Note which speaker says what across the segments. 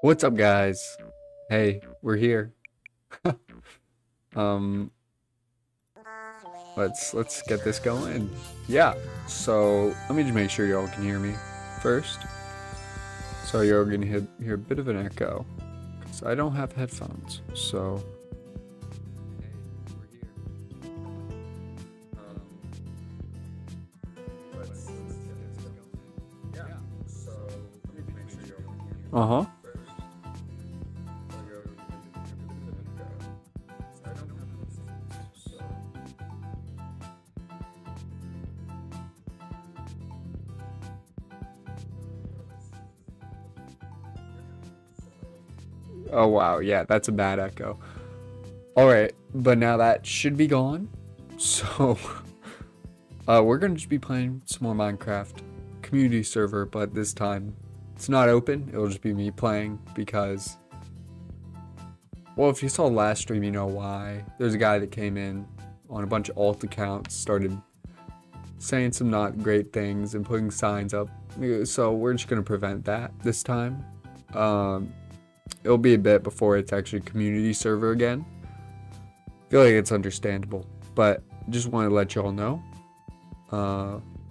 Speaker 1: What's up, guys? Hey, we're here. Um, let's get this going. Yeah. So let me just make sure y'all can hear me first. So you're gonna hear a bit of an echo because I don't have headphones. So. Hey, we're here. Um, let's get this going. Yeah. So let me just make sure y'all can hear me. Uh-huh. Oh wow, yeah, that's a bad echo. Alright, but now that should be gone. So, we're gonna just be playing some more Minecraft community server, but this time it's not open. It'll just be me playing because, well, if you saw the last stream, you know why. There's a guy that came in on a bunch of alt accounts, started saying some not great things and putting signs up. So we're just gonna prevent that this time. It'll be a bit before it's actually community server again. I feel like it's understandable, but just want to let y'all know.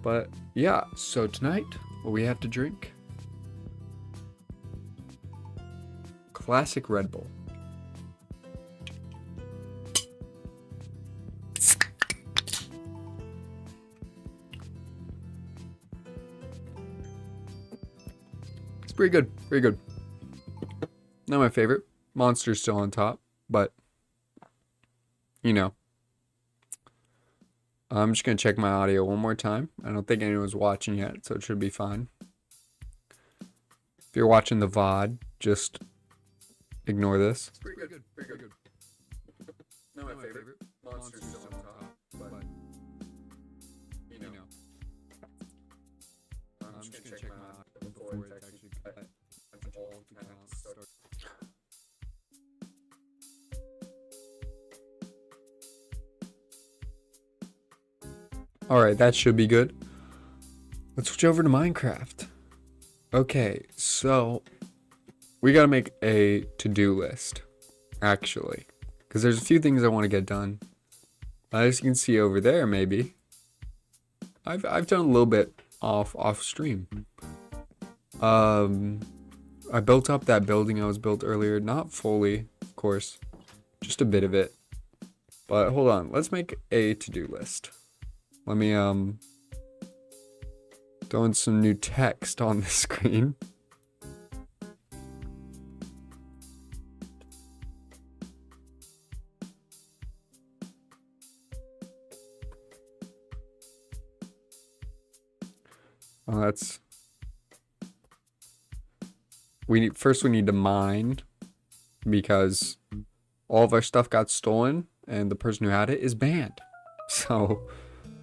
Speaker 1: But yeah, so tonight, what we have to drink? Classic Red Bull. It's pretty good, pretty good. Not my favorite. Monster's still on top, but you know. I'm just gonna check my audio one more time. I don't think anyone's watching yet, so it should be fine. If you're watching the VOD, just ignore this. It's pretty good, pretty good. Not my favorite. Monster's still on top, but you know. I'm just gonna check my audio before it's actually cut. Alright, that should be good. Let's switch over to Minecraft. Okay, so we gotta make a to-do list, actually. Because there's a few things I want to get done. As you can see over there, maybe. I've done a little bit off stream. I built up that building I was built earlier. Not fully, of course. Just a bit of it. But hold on, let's make a to-do list. Let me throw in some new text on the screen. Oh, that's we need to mine because all of our stuff got stolen and the person who had it is banned. So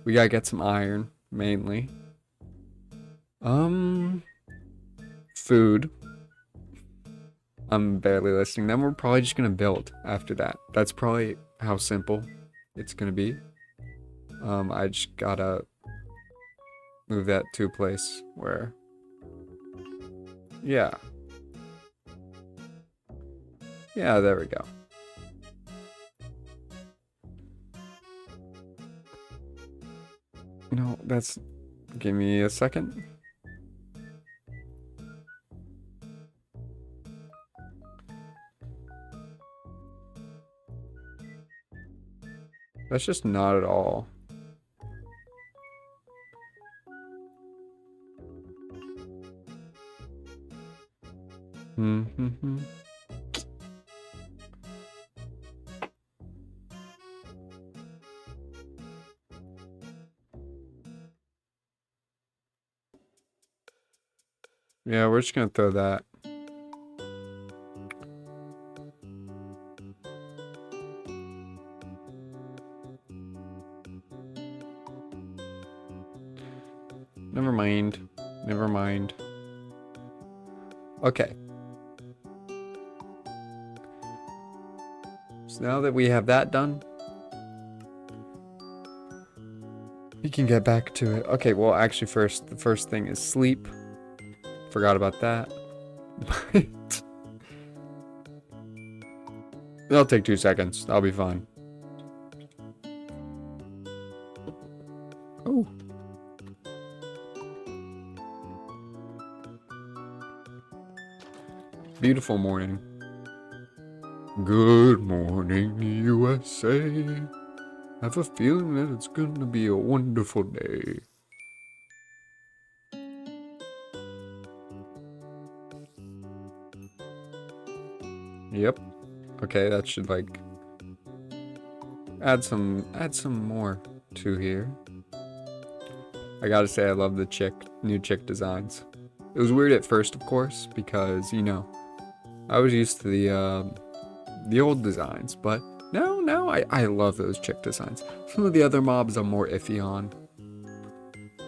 Speaker 1: we gotta get some iron, mainly. Food. I'm barely listening. Then we're probably just gonna build after that. That's probably how simple it's gonna be. I just gotta move that to a place where, yeah. Yeah, there we go. No, that's... Give me a second. That's just not at all. Mm-hmm. Yeah, we're just gonna throw that. Never mind. Never mind. Okay. So now that we have that done, we can get back to it. Okay, well, actually, the first thing is sleep. Forgot about that. It'll take 2 seconds. I'll be fine. Oh. Beautiful morning. Good morning, USA. Have a feeling that it's gonna be a wonderful day. Yep. Okay, that should like add some more to here. I gotta say I love the new chick designs. It was weird at first, of course, because you know I was used to the old designs, but now I love those chick designs. Some of the other mobs I'm more iffy on,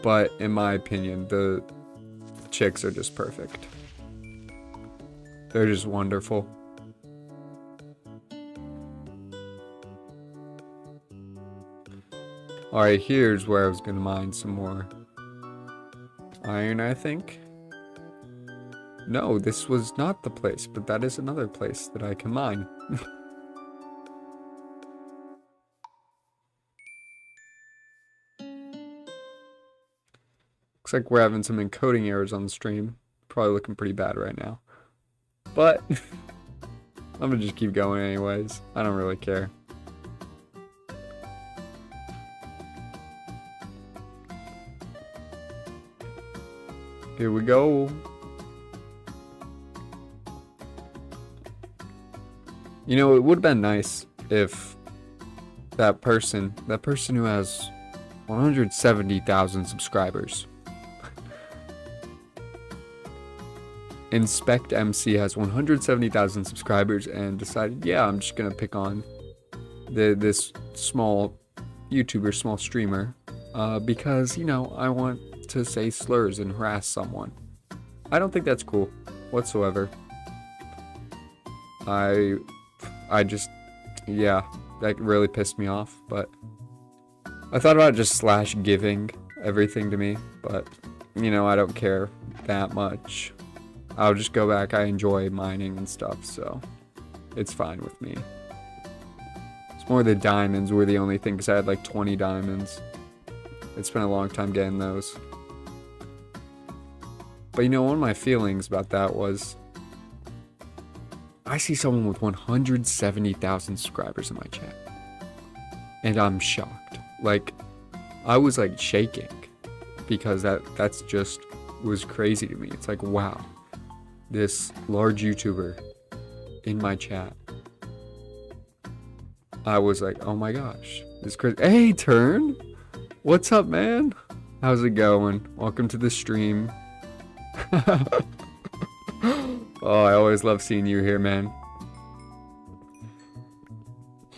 Speaker 1: but in my opinion, the chicks are just perfect. They're just wonderful. Alright, here's where I was gonna mine some more iron, I think. No, this was not the place, but that is another place that I can mine. Looks like we're having some encoding errors on the stream. Probably looking pretty bad right now. But I'm gonna just keep going anyways. I don't really care. Here we go. You know, it would have been nice if that person who has 170,000 subscribers. Inspect MC has 170,000 subscribers and decided, yeah, I'm just gonna pick on this small YouTuber, small streamer, because, you know, I want to say slurs and harass someone. I don't think that's cool whatsoever. I just, yeah, that really pissed me off, but I thought about just slash giving everything to me, but, you know, I don't care that much. I'll just go back. I enjoy mining and stuff, so it's fine with me. It's more the diamonds were the only thing, because I had like 20 diamonds. It's been a long time getting those. But you know, one of my feelings about that was I see someone with 170,000 subscribers in my chat, and I'm shocked. Like, I was like shaking, because that's just was crazy to me. It's like, wow, this large YouTuber in my chat. I was like, oh my gosh, this crazy. Hey, Turn, what's up, man? How's it going? Welcome to the stream. Oh, I always love seeing you here, man.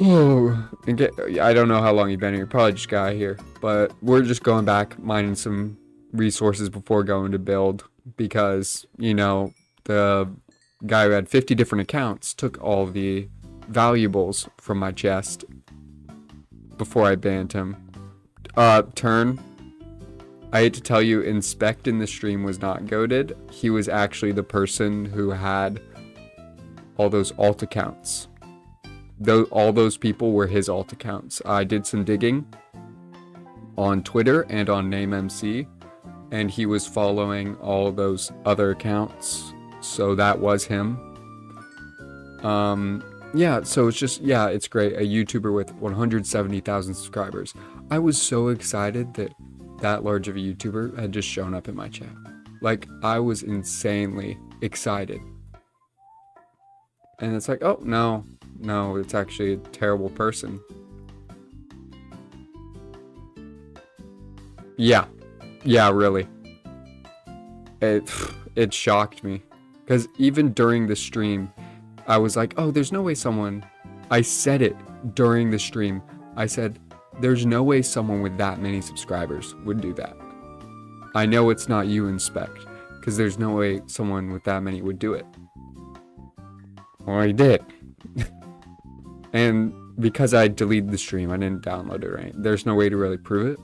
Speaker 1: Oh, I don't know how long you've been here. Probably just got here, but we're just going back, mining some resources before going to build, because, you know, the guy who had 50 different accounts took all the valuables from my chest before I banned him. Turn, I hate to tell you, Inspect in the stream was not goated. He was actually the person who had all those alt accounts. All those people were his alt accounts. I did some digging on Twitter and on NameMC, and he was following all those other accounts. So that was him. Yeah, so it's just, yeah, it's great. A YouTuber with 170,000 subscribers. I was so excited that large of a YouTuber had just shown up in my chat. Like, I was insanely excited. And it's like, oh, no, it's actually a terrible person. Yeah, really. It shocked me. Because even during the stream, I was like, oh, there's no way I said it during the stream. I said, there's no way someone with that many subscribers would do that. I know it's not you, Inspect, because there's no way someone with that many would do it. Well, I did. And because I deleted the stream, I didn't download it, right? There's no way to really prove it.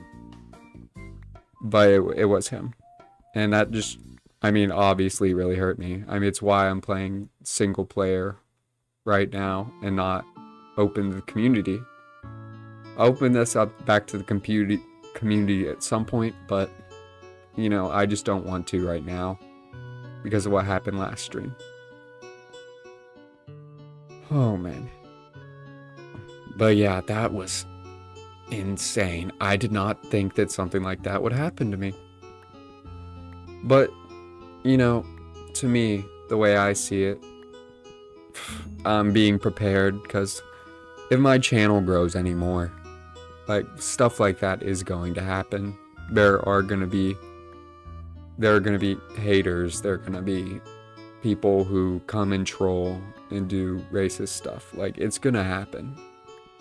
Speaker 1: But it was him. And that just, I mean, obviously really hurt me. I mean, it's why I'm playing single player right now and not open the community. I'll open this up back to the community at some point, but you know, I just don't want to right now because of what happened last stream. Oh man. But yeah, that was insane. I did not think that something like that would happen to me. But, you know, to me, the way I see it, I'm being prepared because if my channel grows anymore, like stuff like that is going to happen. There are gonna be haters. There are gonna be people who come and troll and do racist stuff. Like, it's gonna happen.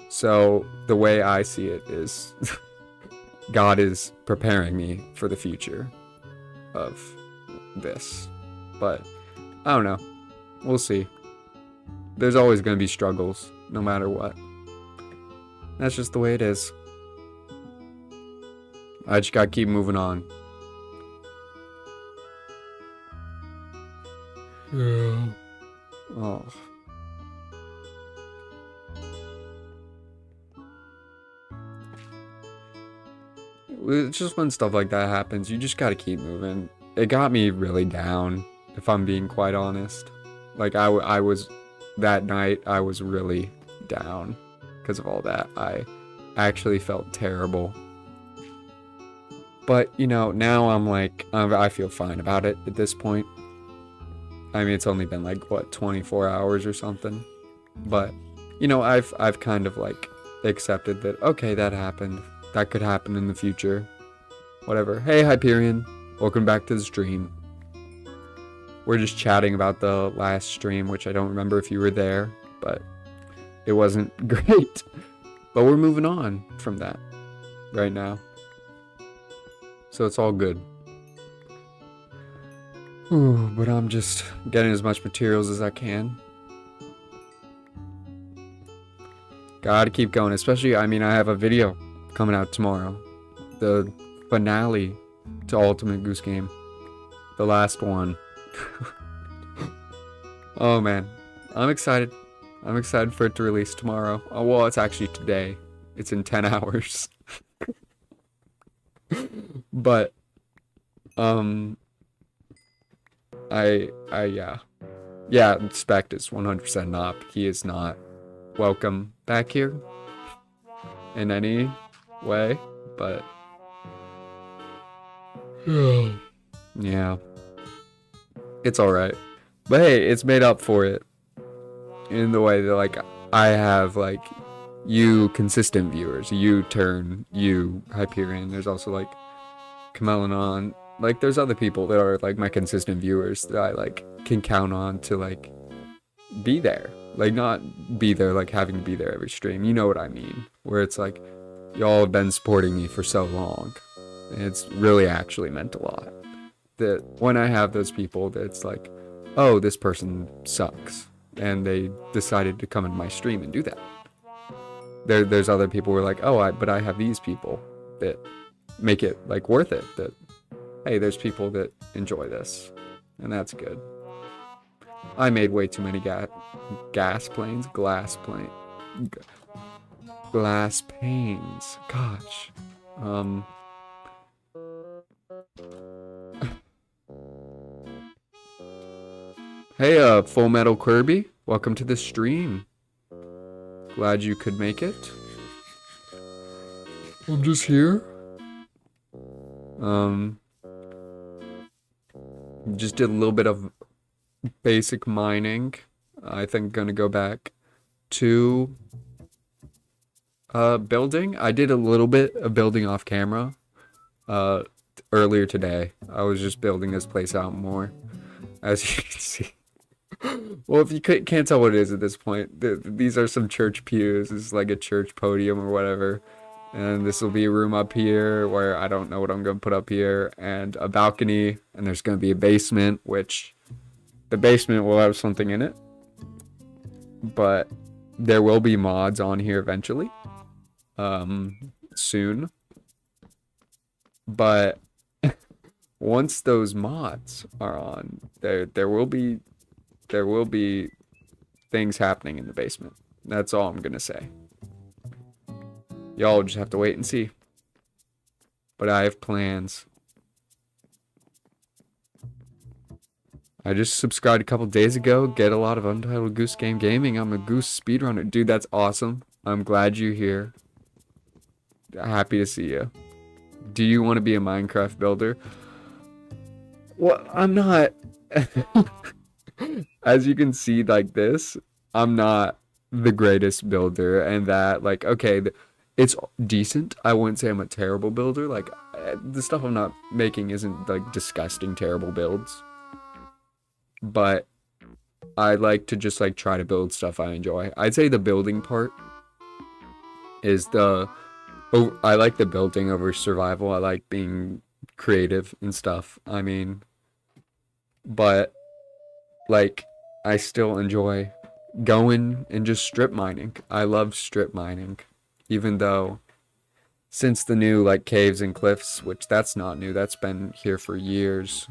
Speaker 1: So the way I see it is God is preparing me for the future of this. But I don't know. We'll see. There's always going to be struggles, no matter what. That's just the way it is. I just gotta keep moving on. Yeah. Oh. It's just when stuff like that happens, you just gotta keep moving. It got me really down, if I'm being quite honest. Like, I was, that night, I was really down because of all that. I actually felt terrible. But, you know, now I'm like, I feel fine about it at this point. I mean, it's only been like, what, 24 hours or something? But, you know, I've kind of like accepted that, okay, that happened. That could happen in the future. Whatever. Hey, Hyperion. Welcome back to the stream. We're just chatting about the last stream, which I don't remember if you were there, but it wasn't great. But we're moving on from that right now. So it's all good. Ooh, but I'm just getting as much materials as I can. Gotta keep going, especially, I mean, I have a video coming out tomorrow. The finale to Ultimate Goose Game. The last one. Oh man, I'm excited. I'm excited for it to release tomorrow. Oh, well, it's actually today. It's in 10 hours. But, yeah, Spect is 100% not. He is not welcome back here in any way, but yeah, it's alright. But hey, it's made up for it in the way that, like, I have, like, you consistent viewers, you Turn, you Hyperion. There's also like Camelanon. Like, there's other people that are like my consistent viewers that I like can count on to like be there. Like, not be there like having to be there every stream. You know what I mean? Where it's like, y'all have been supporting me for so long. And it's really actually meant a lot. That when I have those people that's like, oh, this person sucks, and they decided to come into my stream and do that. There's other people who are like, oh, but I have these people that make it like worth it. That, hey, there's people that enjoy this, and that's good. I made way too many glass panes. Gosh. Hey, Full Metal Kirby, welcome to the stream. Glad you could make it. I'm just here. Just did a little bit of basic mining. I think gonna go back to building. I did a little bit of building off camera earlier today. I was just building this place out more, as you can see. Well, if you can't tell what it is at this point, these are some church pews. This is like a church podium or whatever. And this will be a room up here where I don't know what I'm going to put up here. And a balcony. And there's going to be a basement, which the basement will have something in it. But there will be mods on here eventually. Soon. But once those mods are on, there will be things happening in the basement. That's all I'm gonna say. Y'all just have to wait and see. But I have plans. I just subscribed a couple days ago. Get a lot of Untitled Goose Game Gaming. I'm a Goose speedrunner. Dude, that's awesome. I'm glad you're here. Happy to see you. Do you want to be a Minecraft builder? Well, I'm not. As you can see, like this, I'm not the greatest builder, and that, like, okay, it's decent. I wouldn't say I'm a terrible builder. Like, the stuff I'm not making isn't, like, disgusting, terrible builds. But I like to just, like, try to build stuff I enjoy. I'd say the building part is I like the building over survival. I like being creative and stuff. I mean, but, like, I still enjoy going and just strip mining. I love strip mining. Even though, since the new, like, caves and cliffs, which that's not new, that's been here for years.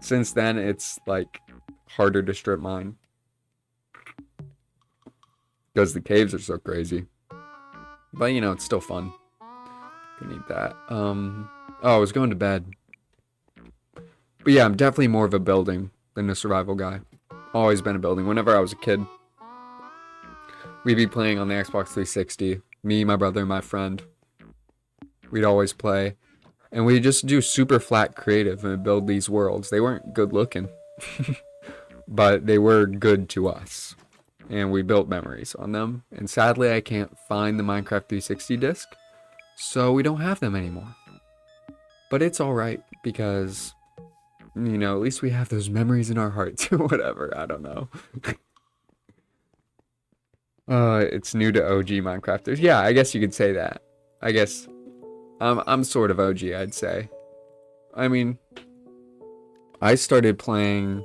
Speaker 1: Since then, it's, like, harder to strip mine. Because the caves are so crazy. But, you know, it's still fun. Gonna need that. Oh, I was going to bed. But yeah, I'm definitely more of a building than a survival guy. Always been a building. Whenever I was a kid, we'd be playing on the Xbox 360. Me, my brother, and my friend. We'd always play. And we just do super flat creative and build these worlds. They weren't good looking. But they were good to us. And we built memories on them. And sadly, I can't find the Minecraft 360 disc. So we don't have them anymore. But it's alright because, you know, at least we have those memories in our hearts or whatever. I don't know. It's new to OG Minecrafters. Yeah, I guess you could say that. I guess I'm sort of OG, I'd say. I mean, I started playing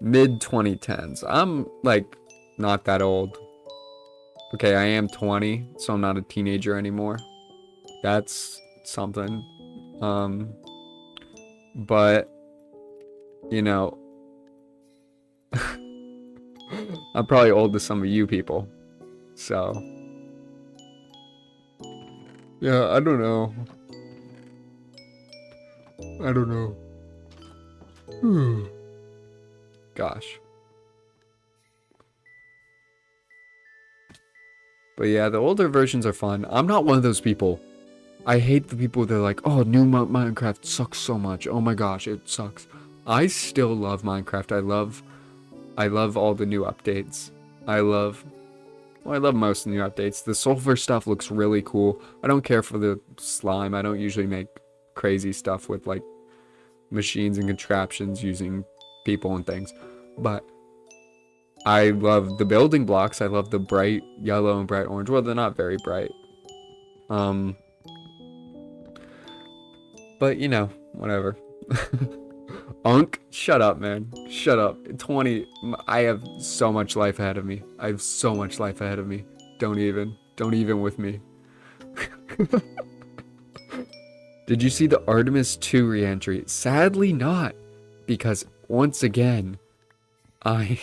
Speaker 1: mid 2010s. I'm like not that old. Okay, I am 20, so I'm not a teenager anymore. That's something. But you know, I'm probably old to some of you people. So yeah, I don't know. I don't know. Gosh. But yeah, the older versions are fun. I'm not one of those people. I hate the people that are like, oh, new Minecraft sucks so much. Oh my gosh, it sucks. I still love Minecraft. I love all the new updates. I love most of the new updates. The sulfur stuff looks really cool. I don't care for the slime. I don't usually make crazy stuff with like machines and contraptions using people and things. But I love the building blocks. I love the bright yellow and bright orange. Well, they're not very bright. But you know, whatever. Unk, shut up, man. Shut up. 20. I have so much life ahead of me. I have so much life ahead of me. Don't even with me. Did you see the Artemis 2 re-entry? Sadly not, because once again, I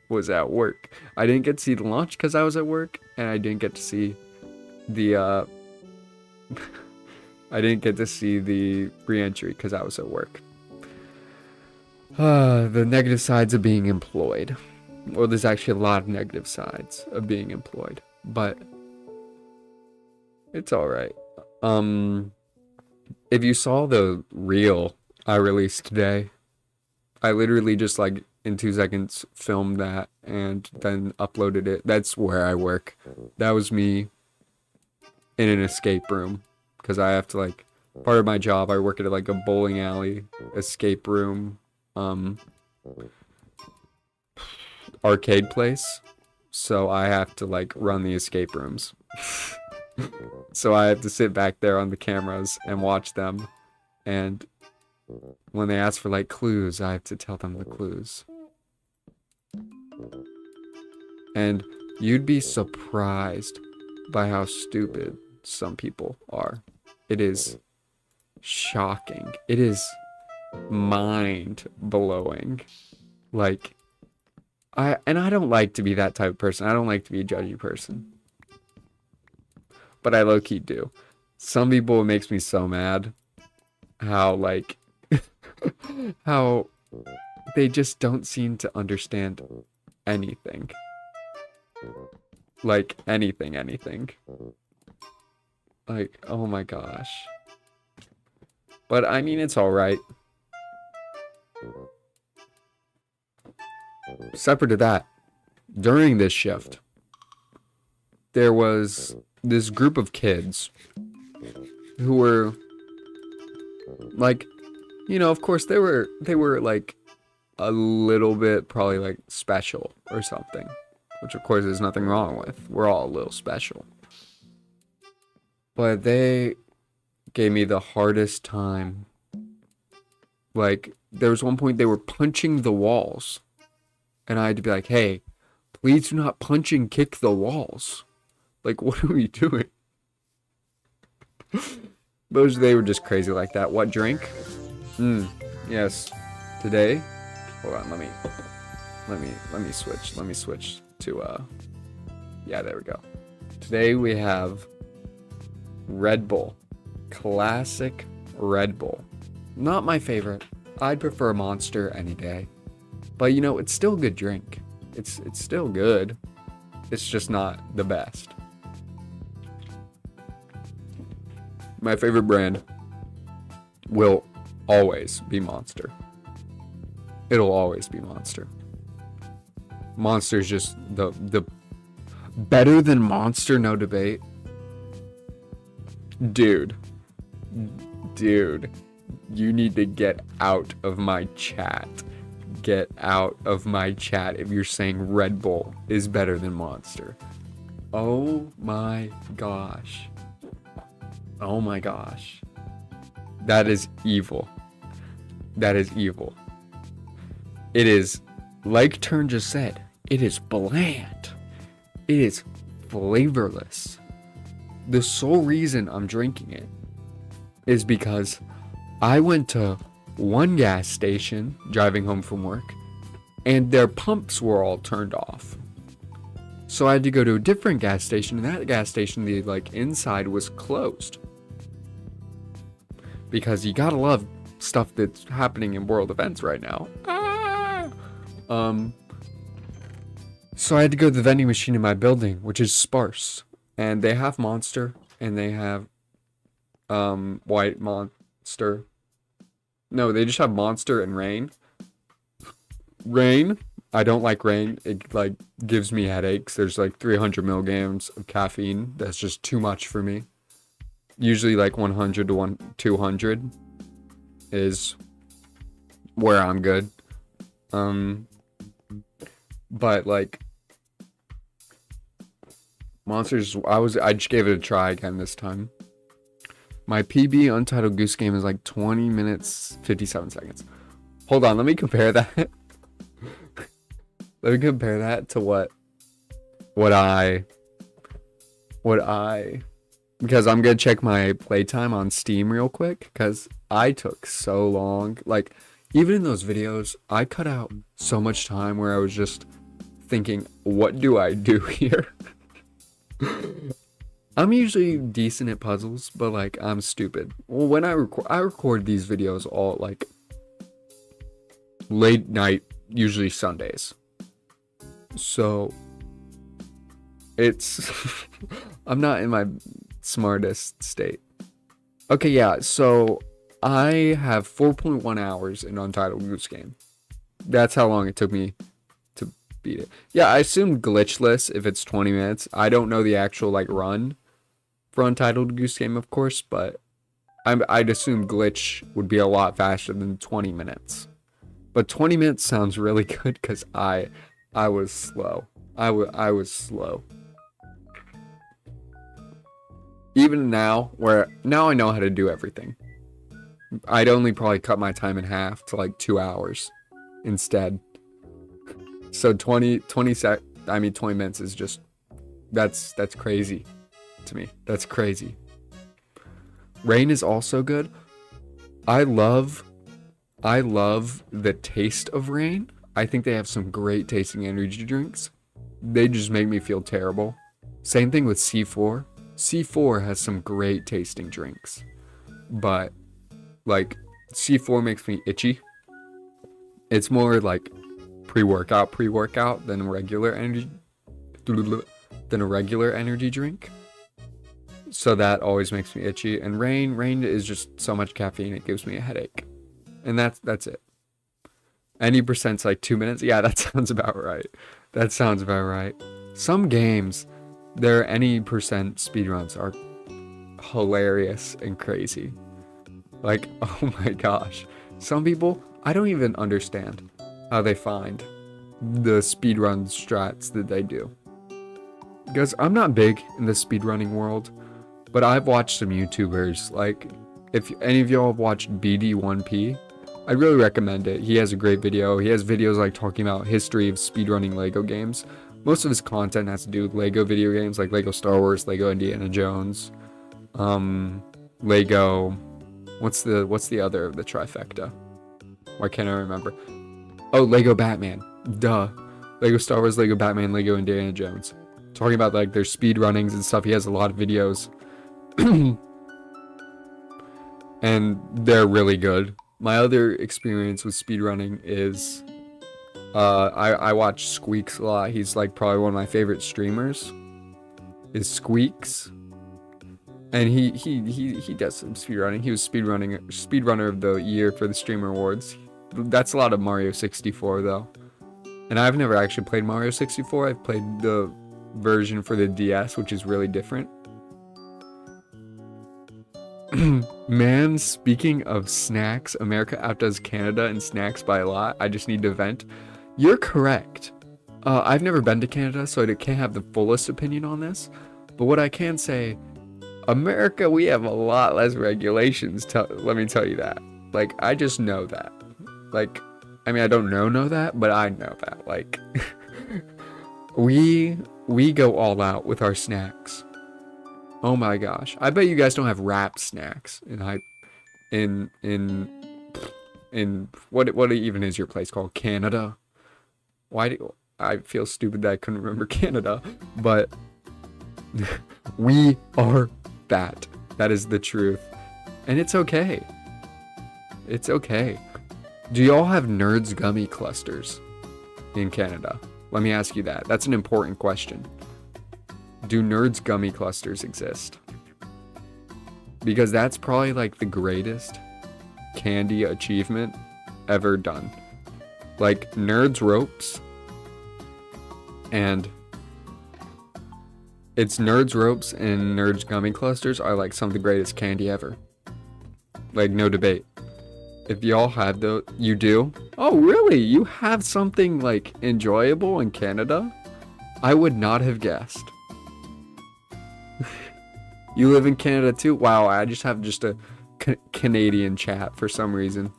Speaker 1: was at work. I didn't get to see the launch because I was at work, and I didn't get to see the I didn't get to see the re-entry because I was at work. The negative sides of being employed. Well, there's actually a lot of negative sides of being employed, but it's alright. If you saw the reel I released today, I literally just like in 2 seconds filmed that and then uploaded it. That's where I work. That was me in an escape room because I have to like, part of my job, I work at like a bowling alley escape room arcade place, so I have to like run the escape rooms. So I have to sit back there on the cameras and watch them, and when they ask for like clues, I have to tell them the clues. And you'd be surprised by how stupid some people are. It is shocking. It is mind-blowing. Like, I don't like to be that type of person. I don't like to be a judgy person. But I low-key do. Some people, it makes me so mad how, like, how they just don't seem to understand anything. Like, anything. Like, oh my gosh. But, I mean, it's alright. Separate to that, during this shift, there was this group of kids who were, like, you know, of course, they were, like, a little bit, probably, like, special or something. Which, of course, there's nothing wrong with. We're all a little special. But they gave me the hardest time. Like, there was one point they were punching the walls. And I had to be like, hey, please do not punch and kick the walls. Like, what are we doing? They were just crazy like that. What drink? Yes. Today, hold on, let me switch to, yeah, there we go. Today we have Red Bull. Classic Red Bull. Not my favorite. I'd prefer Monster any day. But, you know, it's still a good drink. It's still good. It's just not the best. My favorite brand will always be Monster. It'll always be Monster. Monster's just the better than Monster, no debate. Dude, you need to get out of my chat. Get out of my chat if you're saying Red Bull is better than Monster. Oh my gosh. Oh my gosh. That is evil. That is evil. It is, like Turn just said, it is bland. It is flavorless. The sole reason I'm drinking it is because I went to one gas station driving home from work and their pumps were all turned off. So I had to go to a different gas station, and that gas station, the like inside was closed. Because you gotta love stuff that's happening in world events right now. So I had to go to the vending machine in my building, which is sparse. And they have Monster, and they have White Monster. No, they just have Monster and Rain. Rain, I don't like Rain. It like gives me headaches. There's like 300 milligrams of caffeine. That's just too much for me. Usually like 100 to 200 is where I'm good. But like Monsters, I just gave it a try again this time. My PB Untitled Goose Game is like 20 minutes 57 seconds. Hold on, let me compare that. Let me compare that to what I because I'm gonna check my playtime on Steam real quick, because I took so long. Like, even in those videos, I cut out so much time where I was just thinking, what do I do here? I'm usually decent at puzzles, but like, I'm stupid. Well, when I record these videos all like late night, usually Sundays. So it's I'm not in my smartest state. Okay, yeah, so I have 4.1 hours in Untitled Goose Game. That's how long it took me to beat it. Yeah, I assume glitchless if it's 20 minutes. I don't know the actual like run for Untitled Goose Game, of course, but I'd assume glitch would be a lot faster than 20 minutes. But 20 minutes sounds really good because I was slow. I was slow. Even now, now I know how to do everything. I'd only probably cut my time in half to like 2 hours instead. So 20 minutes is just, that's crazy to me. That's crazy. Rain is also good. I love the taste of Rain. I think they have some great tasting energy drinks. They just make me feel terrible. Same thing with C4. C4 has some great tasting drinks, but like C4 makes me itchy. It's more like pre-workout than a regular energy drink. So that always makes me itchy. And rain is just so much caffeine, it gives me a headache. And that's it. Any percent's like 2 minutes. Yeah, that sounds about right. That sounds about right. Some games, their any percent speedruns are hilarious and crazy. Like, oh my gosh. Some people, I don't even understand how they find the speedrun strats that they do. Because I'm not big in the speedrunning world, but I've watched some YouTubers. Like, if any of y'all have watched BD1P, I really recommend it. He has a great video. He has videos like talking about history of speedrunning Lego games. Most of his content has to do with Lego video games, like Lego Star Wars, Lego Indiana Jones, Lego. What's the other of the trifecta? Why can't I remember? Oh, Lego Batman. Duh. Lego Star Wars, Lego Batman, Lego Indiana Jones. Talking about like their speed runnings and stuff. He has a lot of videos. And they're really good. My other experience with speedrunning is I watch Squeaks a lot. He's like probably one of my favorite streamers. Is Squeaks. And he does some speedrunning. He was speedrunner of the year for the Streamer Awards. That's a lot of Mario 64 though. And I've never actually played Mario 64. I've played the version for the DS, which is really different. Man, speaking of snacks, America outdoes Canada in snacks by a lot. I just need to vent. You're correct. I've never been to Canada, so I can't have the fullest opinion on this. But what I can say, America, we have a lot less regulations. Let me tell you that. Like, I just know that. Like, I mean, I don't know that, but I know that. Like, we go all out with our snacks. Oh my gosh. I bet you guys don't have wrap snacks in what even is your place called? Canada? Why do I feel stupid that I couldn't remember Canada, but we are that. That is the truth. And it's okay. It's okay. Do y'all have Nerds gummy clusters in Canada? Let me ask you that. That's an important question. Do Nerds gummy clusters exist? Because that's probably like the greatest candy achievement ever done. Like Nerds ropes, and it's Nerds ropes and Nerds gummy clusters are like some of the greatest candy ever. Like no debate. If y'all have those, you do? Oh really? You have something like enjoyable in Canada? I would not have guessed. You live in Canada too? Wow, I just have a Canadian chat for some reason.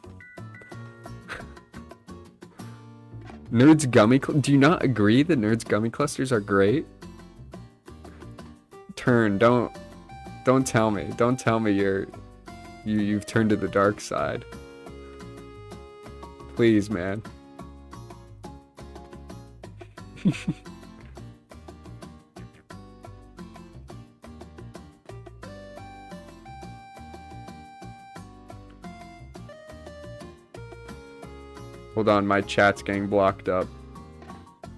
Speaker 1: Nerds gummy do you not agree that Nerds gummy clusters are great? Don't tell me. Don't tell me you've turned to the dark side. Please, man. Hold on, my chat's getting blocked up.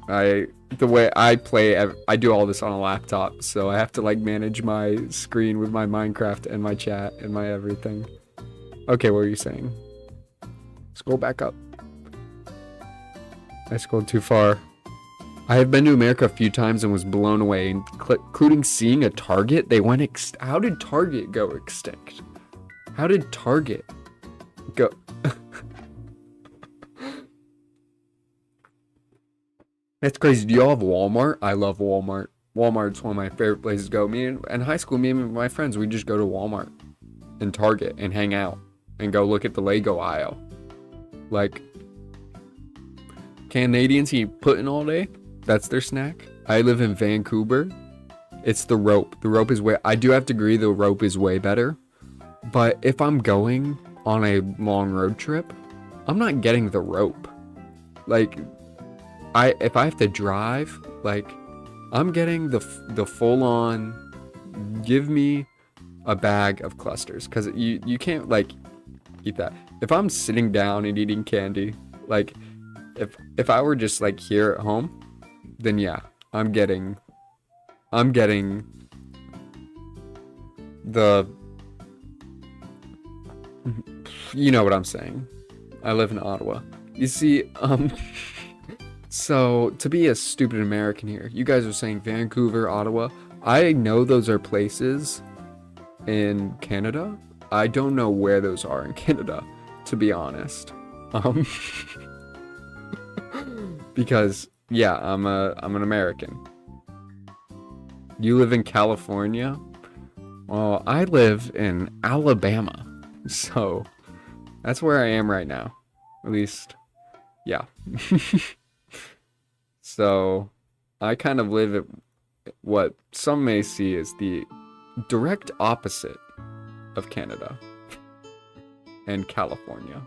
Speaker 1: The way I play, I do all this on a laptop, so I have to like manage my screen with my Minecraft and my chat and my everything. Okay, what were you saying? Scroll back up. I scrolled too far. I have been to America a few times and was blown away, including seeing a Target. They went how did Target go extinct? How did Target go? That's crazy. Do y'all have Walmart? I love Walmart. Walmart's one of my favorite places to go. In high school, me and my friends, we just go to Walmart and Target and hang out and go look at the Lego aisle. Like, Canadians eat pudding all day. That's their snack. I live in Vancouver. It's the rope. The rope is I do have to agree the rope is way better. But if I'm going on a long road trip, I'm not getting the rope. Like, if I have to drive, like, I'm getting the full on. Give me a bag of clusters, because you can't like eat that. If I'm sitting down and eating candy, like if I were just like here at home, then yeah, I'm getting the, you know what I'm saying. I live in Ottawa. You see, so to be a stupid American here, you guys are saying Vancouver, Ottawa. I know those are places in Canada. I don't know where those are in Canada, to be honest. Um, because yeah, I'm an American. You live in California? Well, I live in Alabama. So that's where I am right now. At least, yeah. So I kind of live at what some may see as the direct opposite of Canada and California.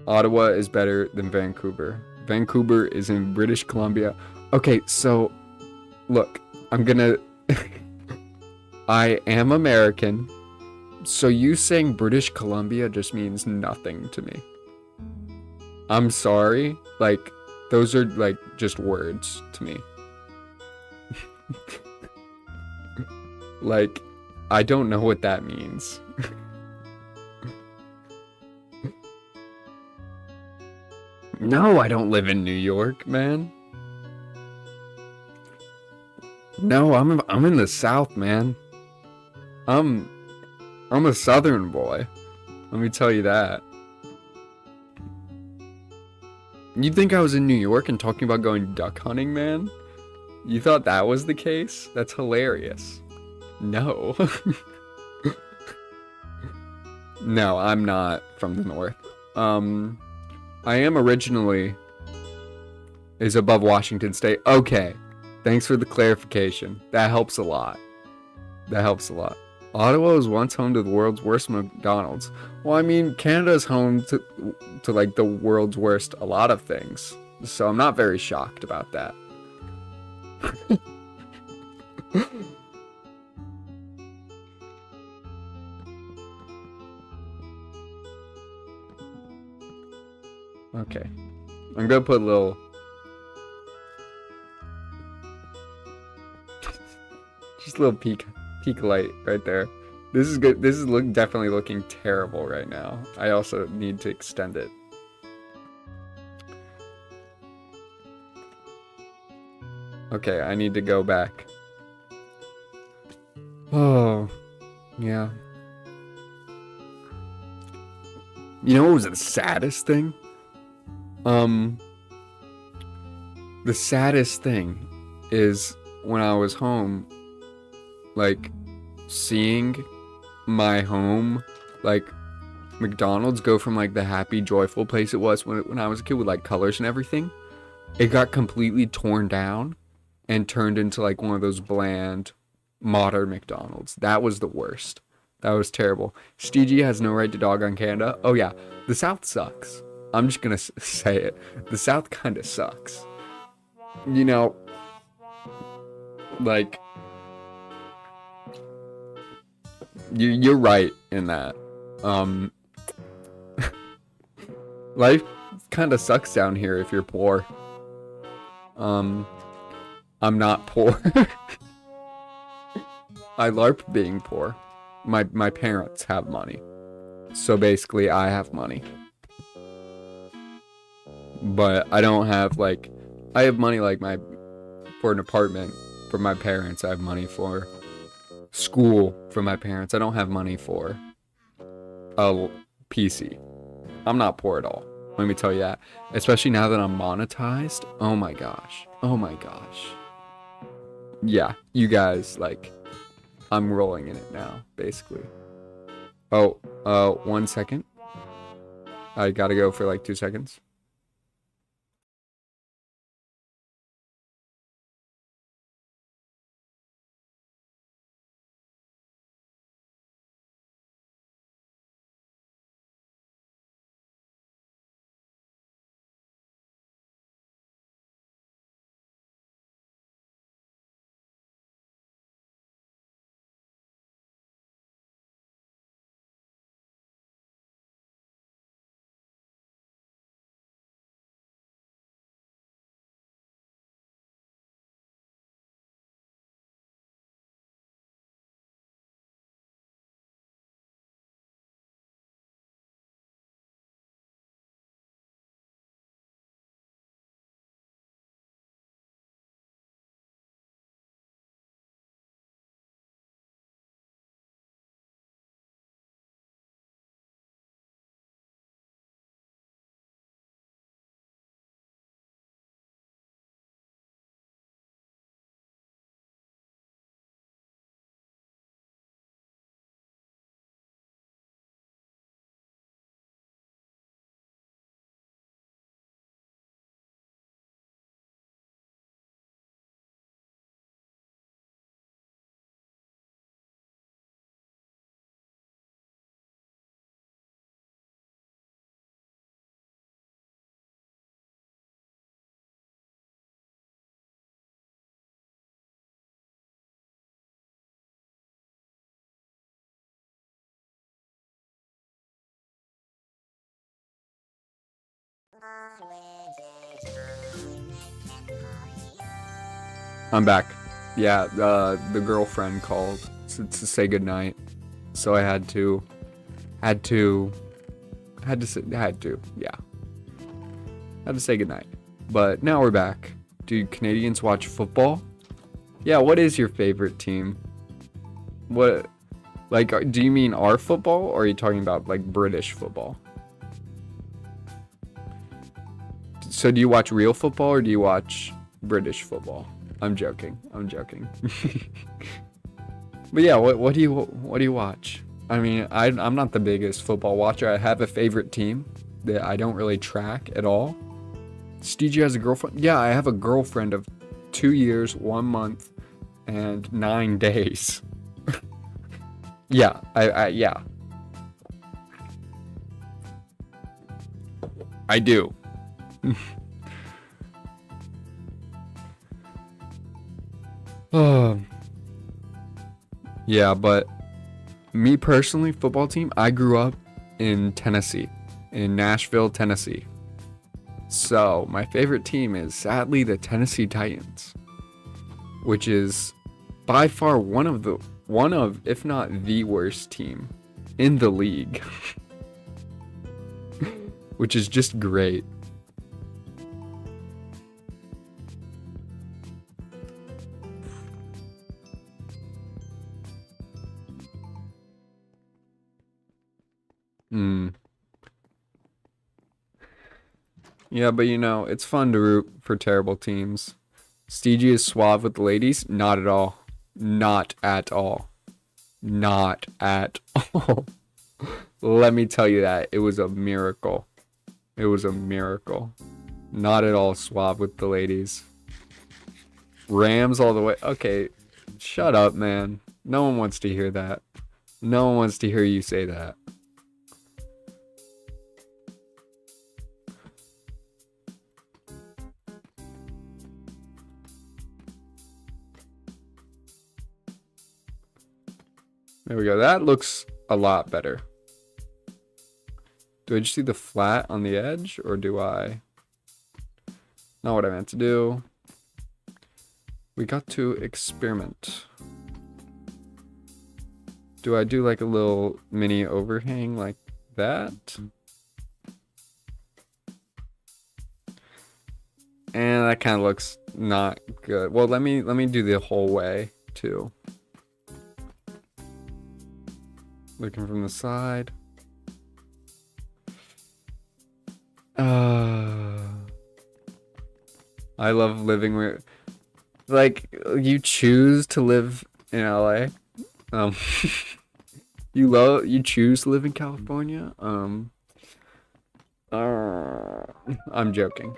Speaker 1: Ottawa is better than Vancouver. Vancouver is in British Columbia. Okay, so look, I'm gonna. I am American, so you saying British Columbia just means nothing to me. I'm sorry. Like, those are like just words to me. Like, I don't know what that means. No, I don't live in New York, man. No, I'm in the South, man. I'm I'm a Southern boy. Let me tell you that. You think I was in New York and talking about going duck hunting, man? You thought that was the case? That's hilarious. No. No, I'm not from the north. Um, I am originally is above Washington State. Okay. Thanks for the clarification. That helps a lot. That helps a lot. Ottawa was once home to the world's worst McDonald's. Well, I mean, Canada's home to like the world's worst a lot of things. So I'm not very shocked about that. Okay. I'm gonna put a little just a little peak light right there. This is good. This is definitely looking terrible right now. I also need to extend it. Okay, I need to go back. Oh, yeah. You know what was the saddest thing? Um, the saddest thing is when I was home, like, seeing my home, like, McDonald's go from, like, the happy, joyful place it was when I was a kid with, like, colors and everything. It got completely torn down and turned into, like, one of those bland, modern McDonald's. That was the worst. That was terrible. Steegee has no right to dog on Canada. Oh, yeah. The South sucks. I'm just gonna say it. The South kind of sucks. You know, like, you're right in that. Um, life kind of sucks down here if you're poor. I'm not poor. I LARP being poor. My parents have money. So basically I have money. But I don't have like I have money like for an apartment from my parents. I have money for school from my parents. I don't have money for a PC. I'm not poor at all. Let me tell you that. Especially now that I'm monetized. Oh my gosh. Oh my gosh. Yeah, you guys, like, I'm rolling in it now, basically. Oh, 1 second. I gotta go for like 2 seconds. I'm back. Yeah, the girlfriend called to say goodnight, so I had to, yeah, had to say goodnight. But now we're back. Do Canadians watch football? Yeah, what is your favorite team? What, like, do you mean our football, or are you talking about, like, British football? So do you watch real football, or do you watch British football? I'm joking. But yeah, what do you watch? I mean, I'm not the biggest football watcher. I have a favorite team that I don't really track at all. Steegy has a girlfriend. Yeah, I have a girlfriend of 2 years, 1 month, and 9 days. Yeah, yeah. I do. Yeah, but me personally, football team, I grew up in Tennessee, in Nashville, Tennessee. So my favorite team is sadly the Tennessee Titans, which is by far one of, if not the worst team in the league, which is just great. Yeah, but you know, it's fun to root for terrible teams. Steegy is suave with the ladies? Not at all. Not at all. Not at all. Let me tell you that. It was a miracle. It was a miracle. Not at all suave with the ladies. Rams all the way. Okay, shut up, man. No one wants to hear that. No one wants to hear you say that. There we go. That looks a lot better. Do I just see the flat on the edge, or do I? Not what I meant to do. We got to experiment. Do I do like a little mini overhang like that? And that kind of looks not good. Well, let me do the whole way too. Looking from the side. I love living where, like, you choose to live in LA. You choose to live in California. I'm joking.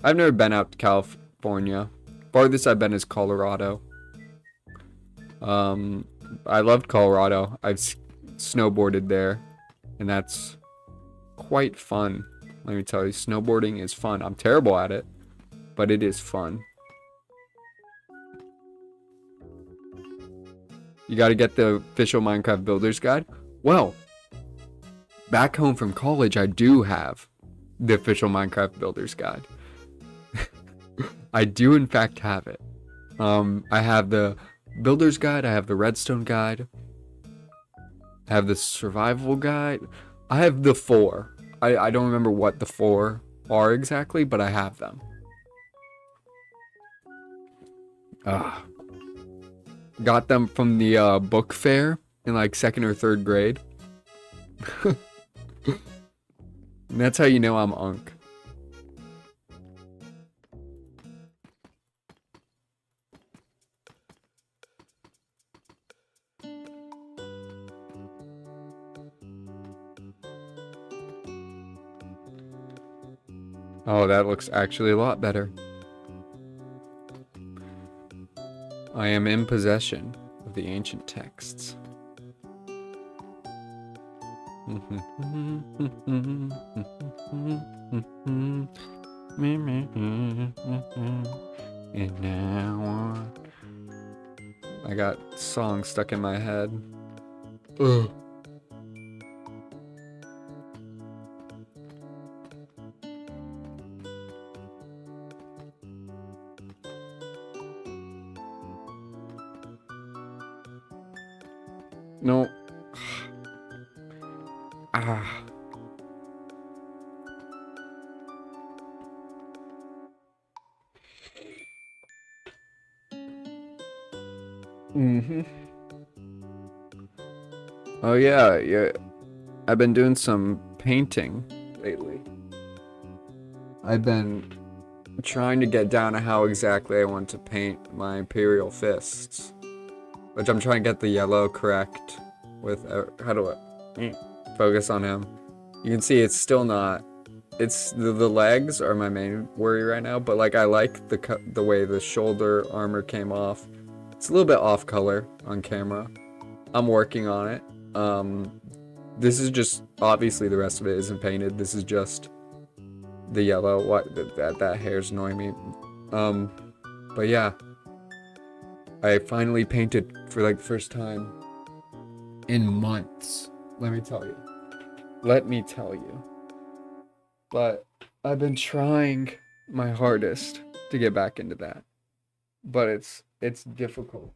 Speaker 1: I've never been out to California. Farthest I've been is Colorado. I loved Colorado. I've snowboarded there, and that's quite fun. Let me tell you, snowboarding is fun. I'm terrible at it, but it is fun. You got to get the official Minecraft Builder's Guide. Well, back home from college, I do have the official Minecraft Builder's Guide. I do, in fact, have it. I have the Builder's Guide. I have the Redstone Guide. I have the Survival Guide. I have the 4. I don't remember what the 4 are exactly, but I have them. Got them from the book fair in like 2nd or 3rd grade. And that's how you know I'm Unk. Oh, that looks actually a lot better. I am in possession of the ancient texts. And now I got songs stuck in my head. Ugh. Ah. Mm-hmm. Oh yeah, yeah. I've been doing some painting lately. I've been trying to get down to how exactly I want to paint my Imperial fists. Which I'm trying to get the yellow correct with, how do I focus on him. You can see it's still not, it's, the legs are my main worry right now, but like I like the way the shoulder armor came off. It's a little bit off color on camera. I'm working on it. This is just, obviously the rest of it isn't painted. This is just the yellow. What, that hair's annoying me. But yeah. I finally painted for like the first time in months. Let me tell you. Let me tell you. But I've been trying my hardest to get back into that. But it's difficult.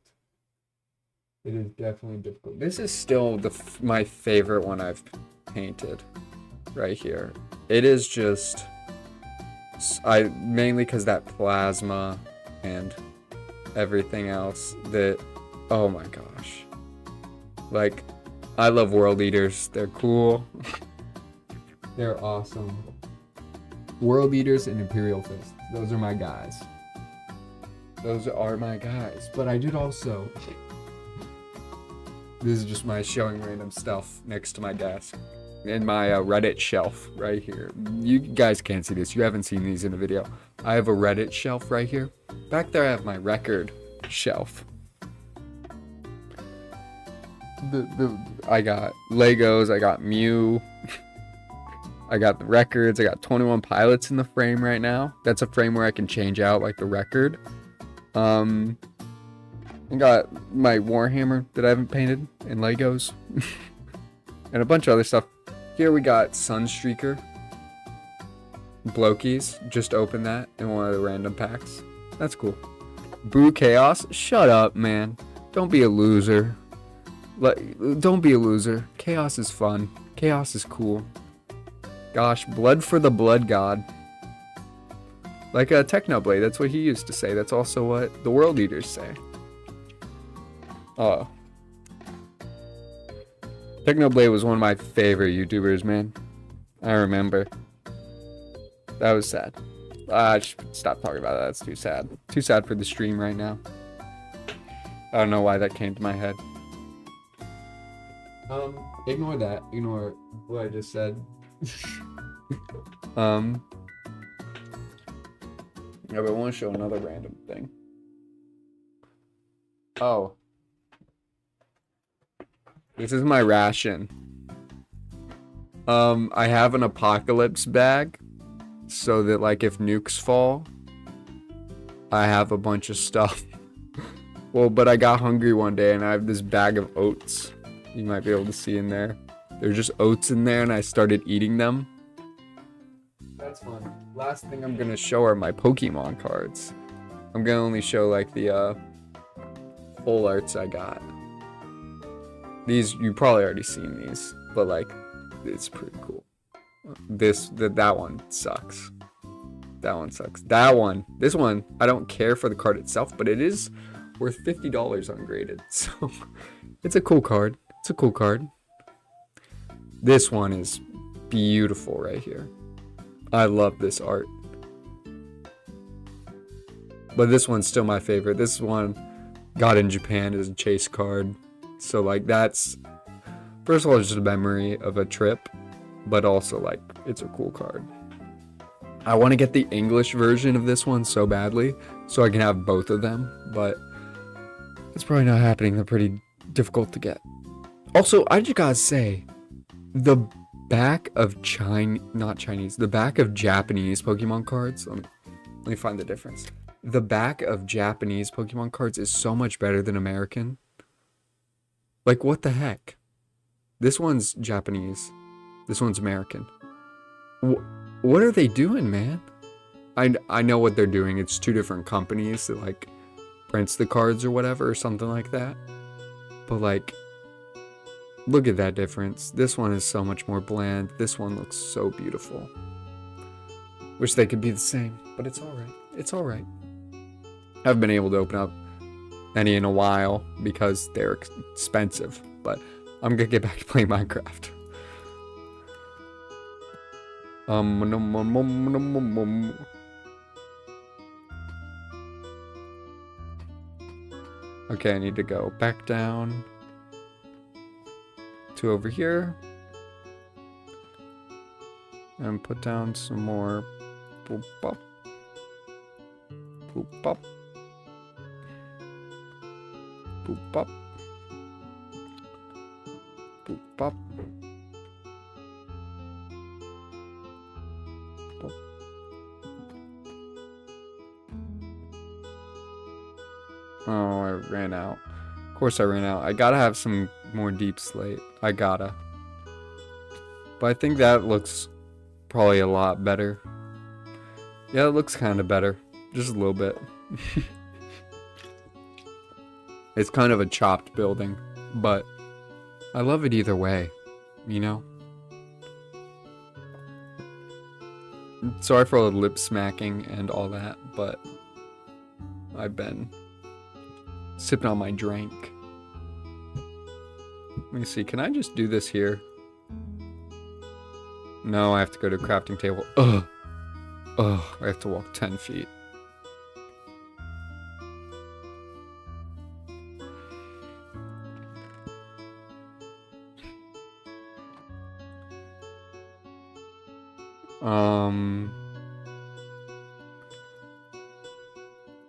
Speaker 1: It is definitely difficult. This is still my favorite one I've painted right here. It is just mainly because that plasma and everything else that, oh my gosh, like I love World Eaters. They're cool. They're awesome. World Eaters and Imperial Fists, those are my guys. Those are my guys. But I did also, this is just my showing random stuff next to my desk in my Reddit shelf right here. You guys can't see this, you haven't seen these in a video. I have a Reddit shelf right here. Back there I have my record shelf. I got Legos, I got Mew, I got the records, I got 21 Pilots in the frame right now. That's a frame where I can change out like the record. I got my Warhammer that I haven't painted in Legos. And a bunch of other stuff. Here we got Sunstreaker. Blokies. Just opened that in one of the random packs. That's cool. Boo Chaos. Shut up, man. Don't be a loser. Don't be a loser. Chaos is fun. Chaos is cool. Gosh, blood for the blood god. Like a Technoblade, that's what he used to say. That's also what the World Eaters say. Oh. Technoblade was one of my favorite YouTubers, man. I remember. That was sad. I should stop talking about that. That's too sad. Too sad for the stream right now. I don't know why that came to my head. Ignore that. Ignore what I just said. Yeah, but I want to show another random thing. Oh. This is my ration. I have an apocalypse bag so that like if nukes fall, I have a bunch of stuff. Well, but I got hungry one day and I have this bag of oats. You might be able to see in there. There's just oats in there and I started eating them. That's fun. Last thing I'm gonna show are my Pokemon cards. I'm gonna only show like the full arts I got. These, you probably already seen these, but like, it's pretty cool. That one sucks. That one sucks. This one, I don't care for the card itself, but it is worth $50 ungraded. So, it's a cool card. It's a cool card. This one is beautiful right here. I love this art. But this one's still my favorite. This one got in Japan as a chase card. So like that's, first of all, it's just a memory of a trip, but also like it's a cool card. I want to get the English version of this one so badly so I can have both of them, but it's probably not happening. They're pretty difficult to get. Also, I just gotta say, the back of the back of Japanese Pokemon cards, let me find the difference. The back of Japanese Pokemon cards is so much better than American. Like, what the heck? This one's Japanese. This one's American. What are they doing, man? I know what they're doing. It's two different companies that, like, prints the cards or whatever, or something like that. But, like, Look at that difference. This one is so much more bland. This one looks so beautiful. Wish they could be the same, but it's alright. It's alright. I haven't been able to open up any in a while because they're expensive, but I'm gonna get back to playing Minecraft. Okay, I need to go back down to over here and put down some more boop bop, boop bop, boop bop, boop bop. Oh, I ran out. Of course I ran out. I gotta have some more deep slate. I gotta. But I think that looks probably a lot better. Yeah, it looks kind of better. Just a little bit. It's kind of a chopped building, but I love it either way, you know? Sorry for all the lip smacking and all that, but I've been sipping on my drink. Let me see, can I just do this here? No, I have to go to a crafting table. Ugh. Ugh, I have to walk 10 feet.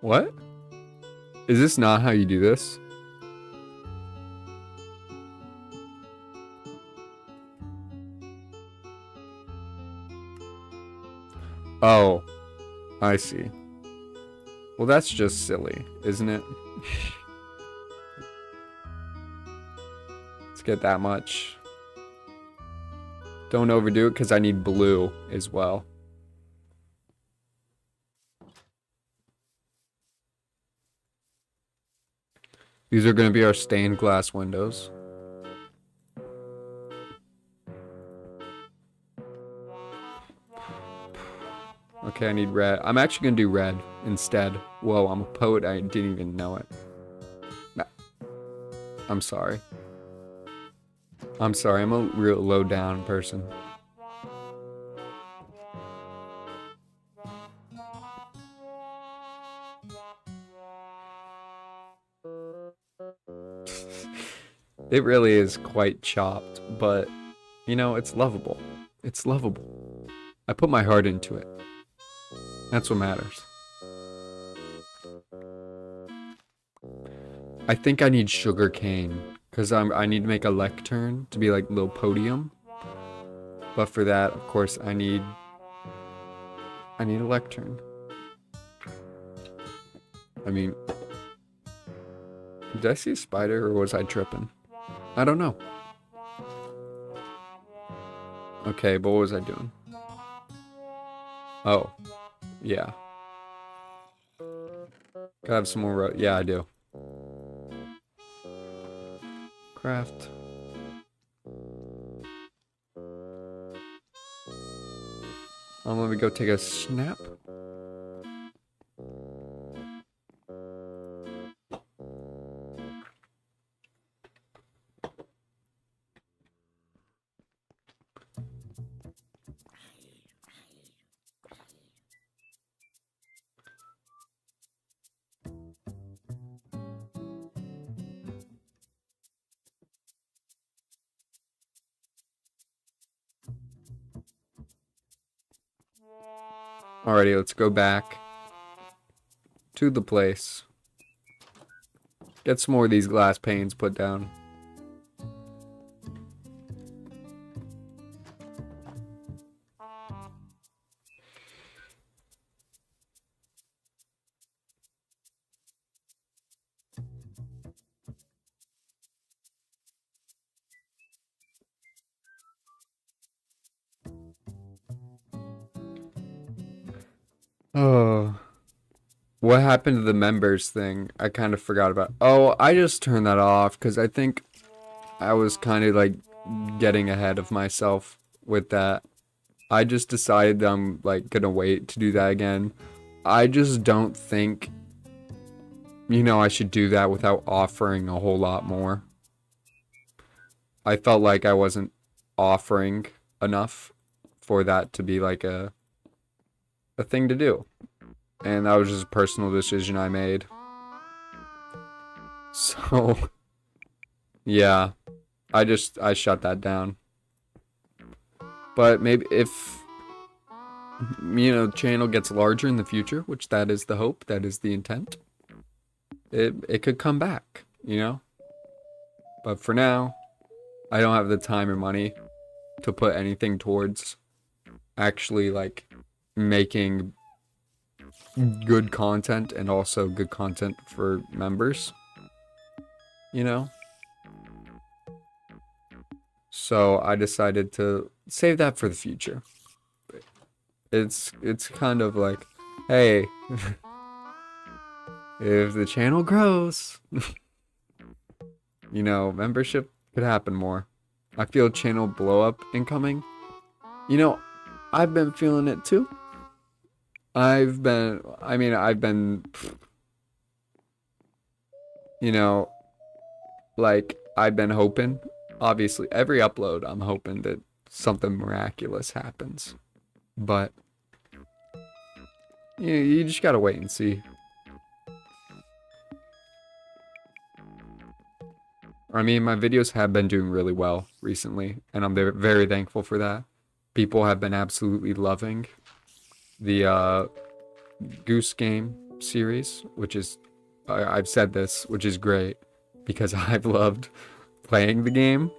Speaker 1: What? Is this not how you do this? Oh, I see. Well, that's just silly, isn't it? Let's get that much. Don't overdo it because I need blue as well. These are going to be our stained glass windows. Okay, I need red. I'm actually going to do red instead. Whoa, I'm a poet. I didn't even know it. No. I'm sorry. I'm sorry. I'm a real low down person. It really is quite chopped, but, you know, it's lovable. It's lovable. I put my heart into it. That's what matters. I think I need sugar cane, because I need to make a lectern to be like a little podium. But for that, of course, I need a lectern. I mean, did I see a spider or was I tripping? I don't know. Okay, but what was I doing? Oh, yeah. Gotta have some more yeah, I do. Craft. Let me go take a snap. Alrighty, let's go back to the place. Get some more of these glass panes put down. Oh. What happened to the members thing? I kind of forgot about. Oh, I just turned that off because I think I was kind of like getting ahead of myself with that. I just decided I'm like gonna wait to do that again. I just don't think, I should do that without offering a whole lot more. I felt like I wasn't offering enough for that to be like a thing to do. And that was just a personal decision I made. So, yeah, I shut that down. But maybe if, the channel gets larger in the future, which that is the hope, that is the intent, it could come back, But for now, I don't have the time or money to put anything towards actually like making good content and also good content for members, So I decided to save that for the future. It's kind of like, hey, if the channel grows, membership could happen more. I feel channel blow up incoming. I've been feeling it too. I've been, like, I've been hoping, obviously, every upload, I'm hoping that something miraculous happens. But, you just gotta wait and see. My videos have been doing really well recently, and I'm very thankful for that. People have been absolutely loving the Goose Game series, which is, I've said this, which is great, because I've loved playing the game,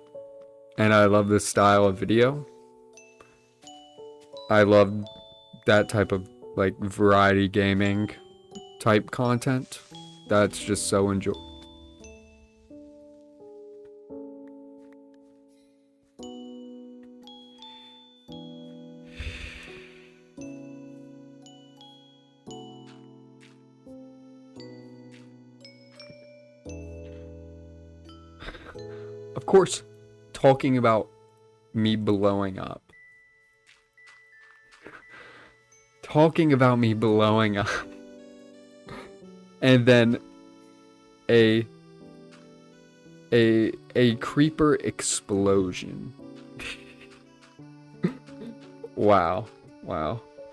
Speaker 1: and I love this style of video. I love that type of, like, variety gaming type content. That's just so enjoyable. Of course, talking about me blowing up. Talking about me blowing up. And then a creeper explosion. Wow.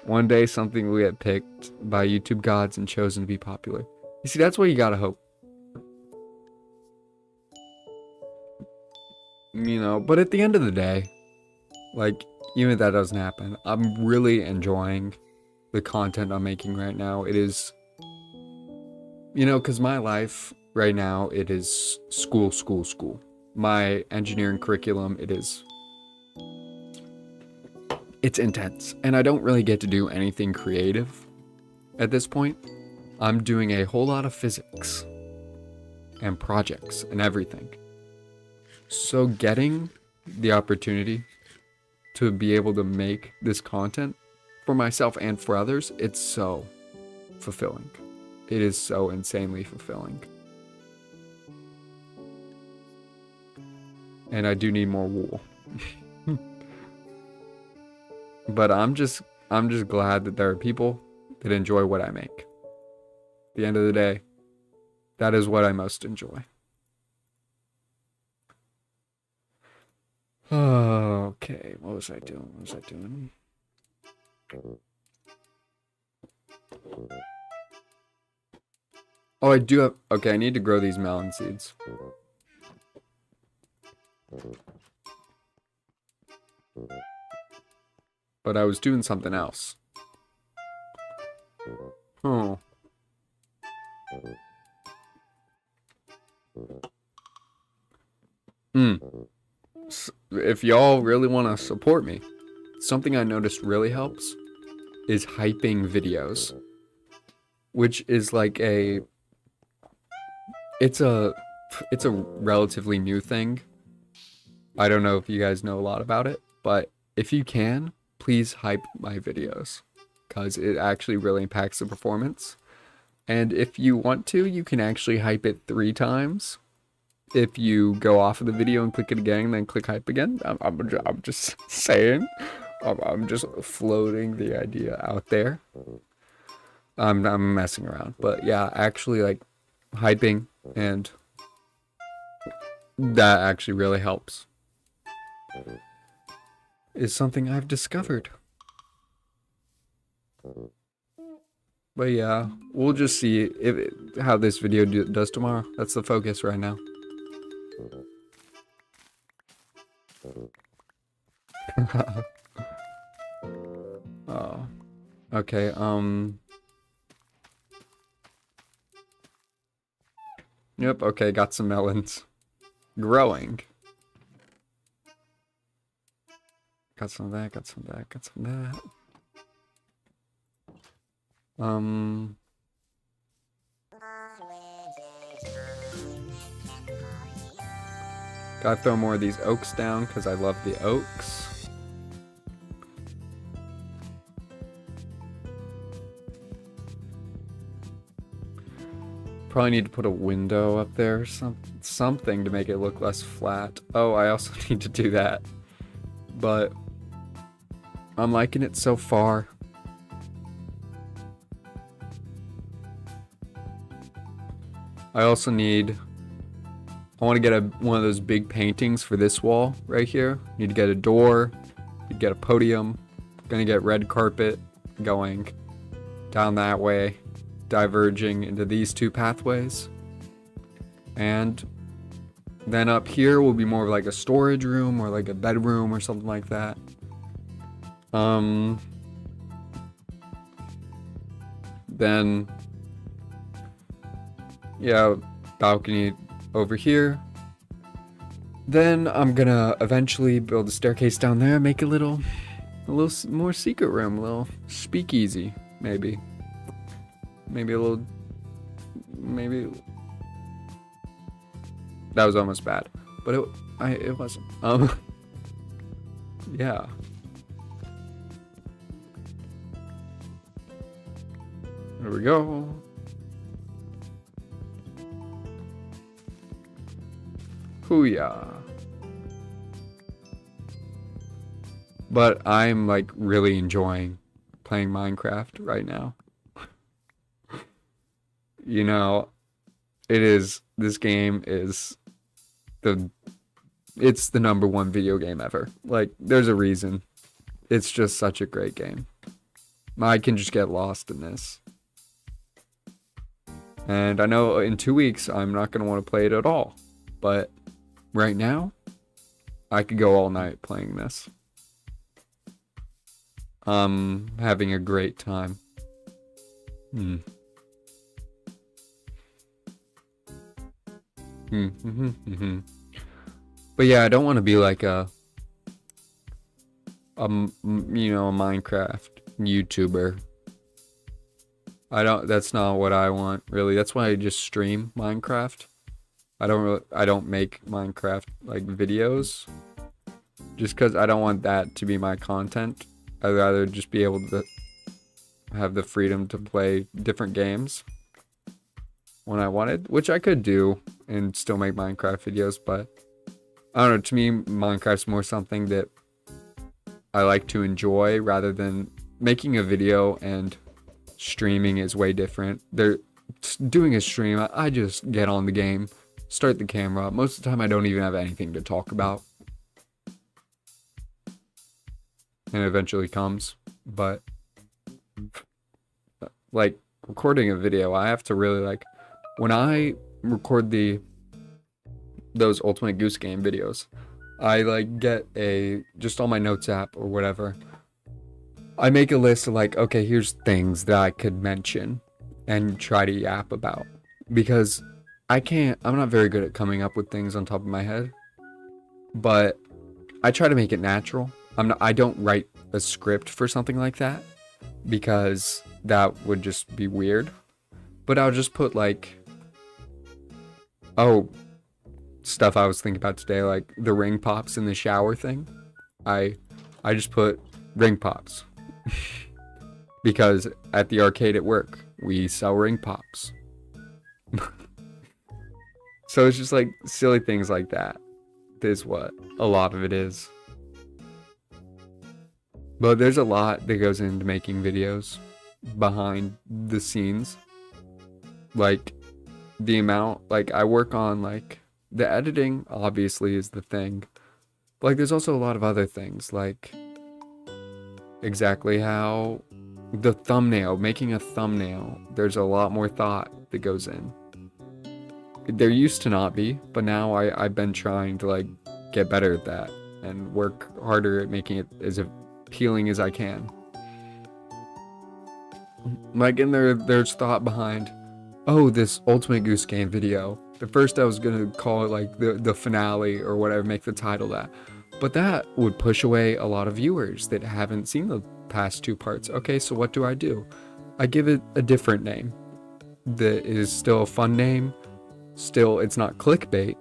Speaker 1: One day something will get picked by YouTube gods and chosen to be popular. You see, that's what you gotta hope. But at the end of the day, like, even if that doesn't happen, I'm really enjoying the content I'm making right now. It is, because my life right now, it is school. My engineering curriculum, it's intense. And I don't really get to do anything creative at this point. I'm doing a whole lot of physics and projects and everything. So getting the opportunity to be able to make this content for myself and for others, it's so fulfilling. It is so insanely fulfilling. And I do need more wool. But I'm just glad that there are people that enjoy what I make. At the end of the day, that is what I most enjoy. Okay, what was I doing? Oh, I do have... Okay, I need to grow these melon seeds. But I was doing something else. Oh. If y'all really want to support me, something I noticed really helps is hyping videos, which is like it's a relatively new thing. I don't know if you guys know a lot about it, but if you can, please hype my videos, because it actually really impacts the performance. And if you want to, you can actually hype it 3 times. if you go off of the video and click it again and then click hype again. I'm just saying. I'm just floating the idea out there. I'm messing around, but yeah, actually like hyping, and that actually really helps. Is something I've discovered. But yeah, we'll just see how this video does tomorrow. That's the focus right now. Oh, okay. Yep. Okay, got some melons. Growing. Got some of that. Got some of that. Got some of that. Gotta throw more of these oaks down because I love the oaks. Probably need to put a window up there, something to make it look less flat. Oh, I also need to do that. But I'm liking it so far. I also I want to get one of those big paintings for this wall right here. Need to get a door, need to get a podium. Gonna get red carpet going down that way, diverging into these two pathways. And then up here will be more of like a storage room or like a bedroom or something like that. Then yeah, balcony over here. Then I'm gonna eventually build a staircase down there, make a little more secret room, a little speakeasy, maybe a little, maybe that was almost bad, but it wasn't. Yeah. There we go. Hoo-yah. But I'm like really enjoying playing Minecraft right now. You know, this game is it's the #1 video game ever. Like, there's a reason. It's just such a great game. I can just get lost in this. And I know in 2 weeks I'm not going to want to play it at all. But right now, I could go all night playing this. Having a great time. But yeah, I don't want to be like a Minecraft YouTuber. That's not what I want, really. That's why I just stream Minecraft. I don't make Minecraft like videos just because I don't want that to be my content. I'd rather just be able to have the freedom to play different games when I wanted, which I could do and still make Minecraft videos, but I don't know, to me Minecraft's more something that I like to enjoy rather than making a video, and streaming is way different. Doing a stream, I just get on the game, start the camera. Most of the time I don't even have anything to talk about. And it eventually comes. But like recording a video, I have to really like, when I record those Ultimate Goose Game videos, I like get just on my notes app or whatever, I make a list of like, okay, here's things that I could mention and try to yap about, because I'm not very good at coming up with things on top of my head, but I try to make it natural. I don't write a script for something like that because that would just be weird, but I'll just put like, stuff I was thinking about today, like the ring pops in the shower thing. I just put ring pops because at the arcade at work we sell ring pops. So it's just like silly things like that is what a lot of it is. But there's a lot that goes into making videos behind the scenes. Like the amount, like I work on like the editing obviously is the thing. But like there's also a lot of other things like exactly how the thumbnail, making a thumbnail, there's a lot more thought that goes in. There used to not be, but now I've been trying to like get better at that and work harder at making it as appealing as I can. Like, and there's thought behind, oh, this Ultimate Goose Game video. At first I was gonna call it like the finale or whatever, make the title that. But that would push away a lot of viewers that haven't seen the past 2 parts. Okay, so what do? I give it a different name that is still a fun name. Still, it's not clickbait.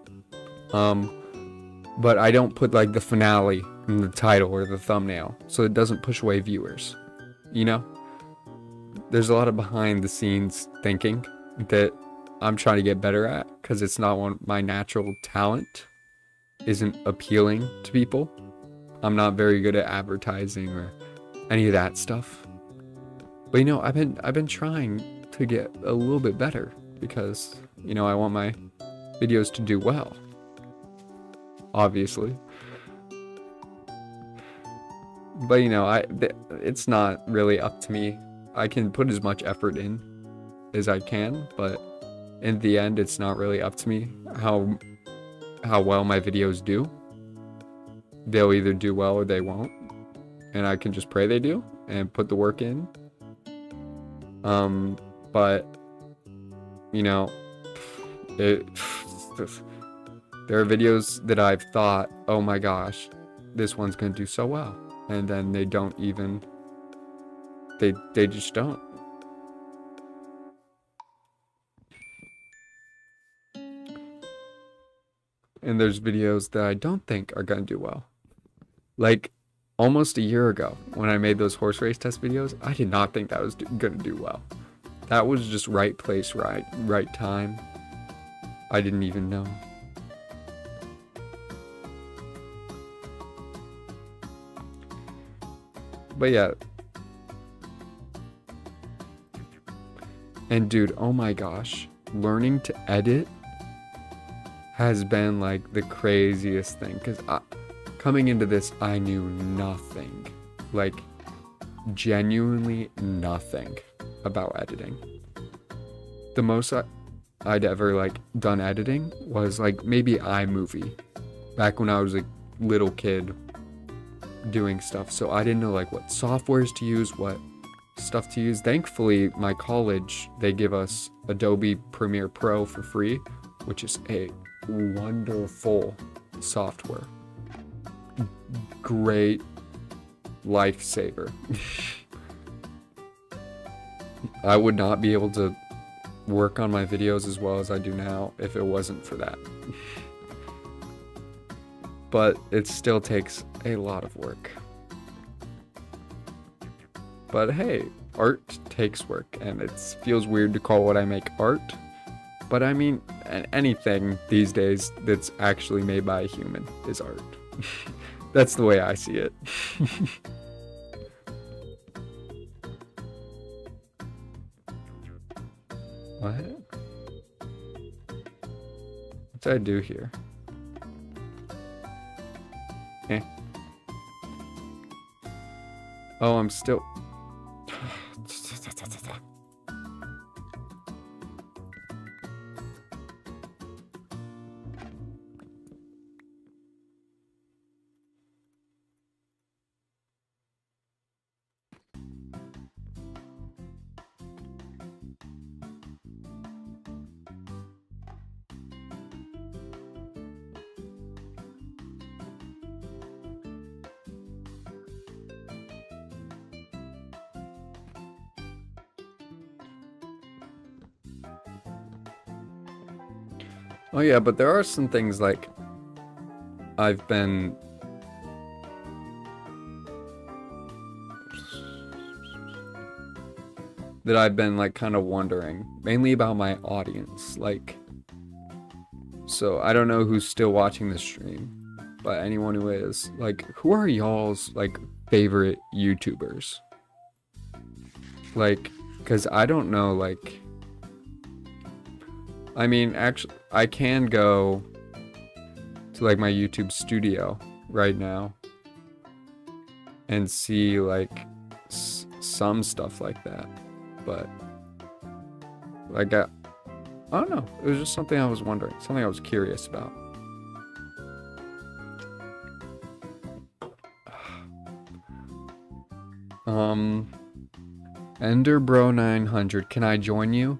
Speaker 1: But I don't put like the finale in the title or the thumbnail, so it doesn't push away viewers. You know? There's a lot of behind the scenes thinking that I'm trying to get better at because it's not my natural talent. Isn't appealing to people. I'm not very good at advertising or any of that stuff. But you know, I've been trying to get a little bit better because, you know, I want my videos to do well. Obviously. But you know, it's not really up to me. I can put as much effort in as I can, but in the end it's not really up to me how well my videos do. They'll either do well or they won't, and I can just pray they do and put the work in. But you know, there are videos that I've thought, oh my gosh, this one's gonna do so well, and then they don't even, they just don't. And there's videos that I don't think are gonna do well. Like almost a year ago when I made those horse race test videos, I did not think that was gonna do well. That was just right place, right time. I didn't even know. But yeah. And dude, oh my gosh, learning to edit has been like the craziest thing, because coming into this I knew nothing, like genuinely nothing about editing. The most I'd ever like done editing was like maybe iMovie back when I was a little kid doing stuff, so I didn't know like what softwares to use, what stuff to use. Thankfully my college, they give us Adobe Premiere Pro for free, which is a wonderful software. Great lifesaver. I would not be able to work on my videos as well as I do now if it wasn't for that. But it still takes a lot of work. But hey, art takes work, and it feels weird to call what I make art. But I mean, anything these days that's actually made by a human is art. That's the way I see it. What? What did I do here? Eh. Oh, I'm still... Oh yeah, but there are some things like I've been like kind of wondering, mainly about my audience. Like So I don't know who's still watching the stream, but anyone who is, like, who are y'all's, like, favorite YouTubers? Like, because I don't know, like, I mean, actually, I can go to, like, my YouTube studio right now and see, like, some stuff like that, but, like, I don't know, it was just something I was wondering, something I was curious about. Enderbro900, can I join you?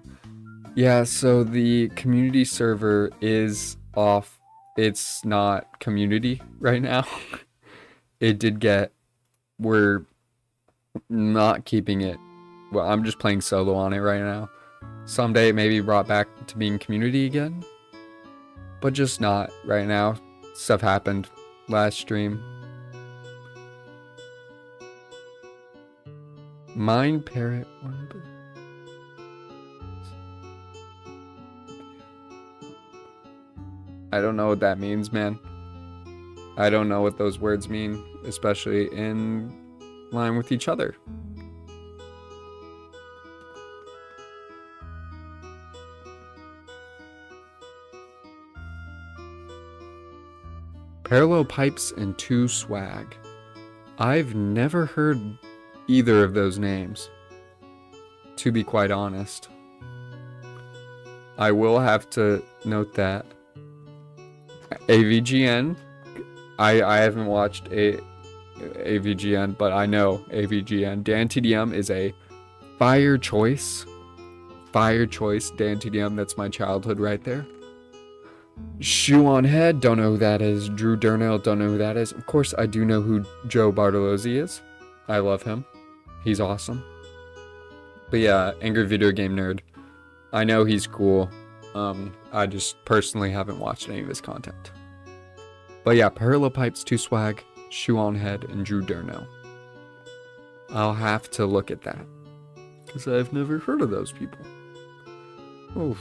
Speaker 1: Yeah, so the community server is off. It's not community right now. It did get, we're not keeping it. Well, I'm just playing solo on it right now. Someday it may be brought back to being community again, but just not right now. Stuff happened last stream. Mine parrot one. I don't know what that means, man. I don't know what those words mean, especially in line with each other. Parallel pipes and 2 swag. I've never heard either of those names, to be quite honest. I will have to note that AVGN, I haven't watched AVGN, but I know AVGN. Dan TDM is a fire choice. Fire choice, Dan TDM, that's my childhood right there. Shoe on Head, don't know who that is. Drew Durnell, don't know who that is. Of course, I do know who Joe Bartolozzi is. I love him. He's awesome. But yeah, Angry Video Game Nerd. I know he's cool. I just personally haven't watched any of his content. But yeah, Parallel Pipes, 2 Swag, Shoe on Head, and Drew Durnell. I'll have to look at that, because I've never heard of those people. Oof,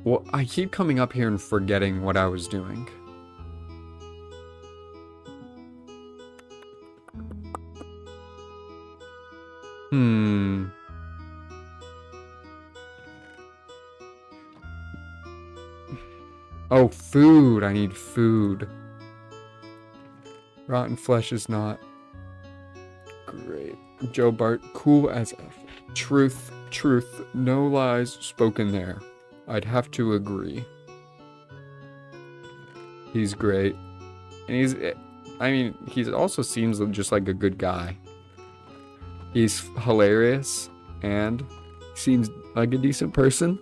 Speaker 1: well, I keep coming up here and forgetting what I was doing. Oh, food. I need food. Rotten flesh is not great. Joe Bart, cool as F. Truth, no lies spoken there. I'd have to agree. He's great. And he also seems just like a good guy. He's hilarious and seems like a decent person.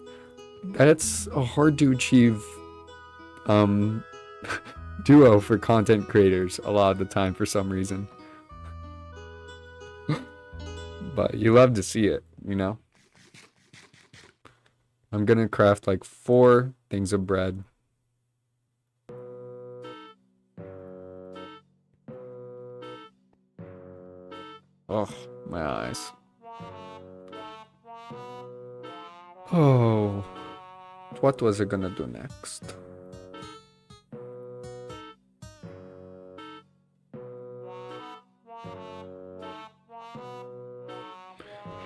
Speaker 1: That's a hard to achieve duo for content creators a lot of the time for some reason. But you love to see it, you know? I'm gonna craft like 4 things of bread. Oh, my eyes. Oh, what was I gonna do next?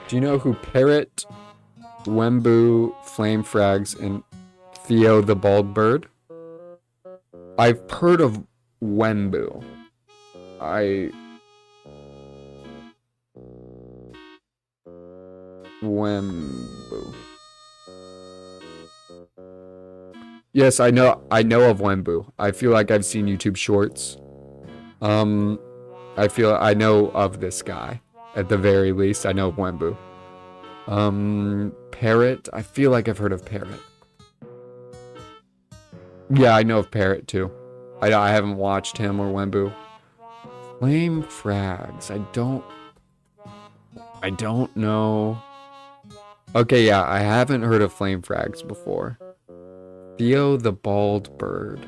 Speaker 1: Do you know who Parrot, Wembu, Flame Frags, and Theo the Bald Bird? I've heard of Wembu. Wembu. Yes, I know of Wembu. I feel like I've seen YouTube shorts. I know of this guy. At the very least, I know of Wembu. Parrot. I feel like I've heard of Parrot. Yeah, I know of Parrot too. I haven't watched him or Wembu. Flame Frags. I don't know. Okay, yeah, I haven't heard of Flame Frags before. Theo the Bald Bird.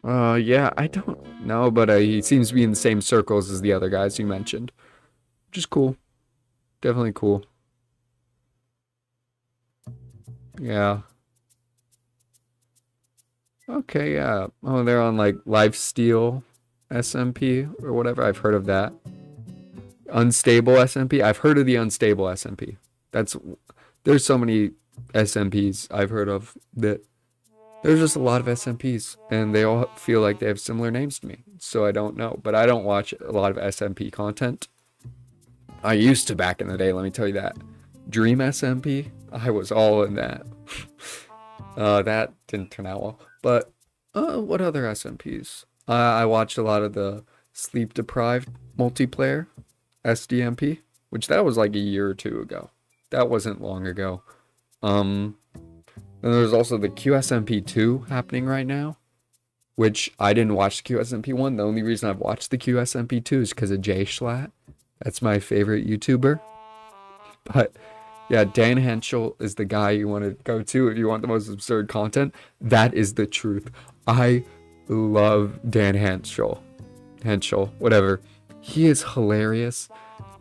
Speaker 1: Yeah, I don't know, but he seems to be in the same circles as the other guys you mentioned, which is cool. Definitely cool. Yeah. Okay, yeah. Oh, they're on like Lifesteal SMP or whatever. I've heard of that. Unstable SMP. I've heard of the unstable SMP. That's there's so many SMPs I've heard of that there's just a lot of SMPs and they all feel like they have similar names to me. So I don't know, but I don't watch a lot of SMP content. I used to back in the day, let me tell you that. Dream SMP, I was all in that. That didn't turn out well. But what other SMPs? I watched a lot of the sleep deprived multiplayer SDMP, which that was like a year or two ago. That wasn't long ago. Um, and there's also the QSMP2 happening right now, which I didn't watch the QSMP1. The only reason I've watched the QSMP2 is because of Jschlatt. That's my favorite YouTuber. But yeah, Dan Henschel is the guy you want to go to if you want the most absurd content. That is the truth. I love Dan Henschel. Henschel, whatever. He is hilarious.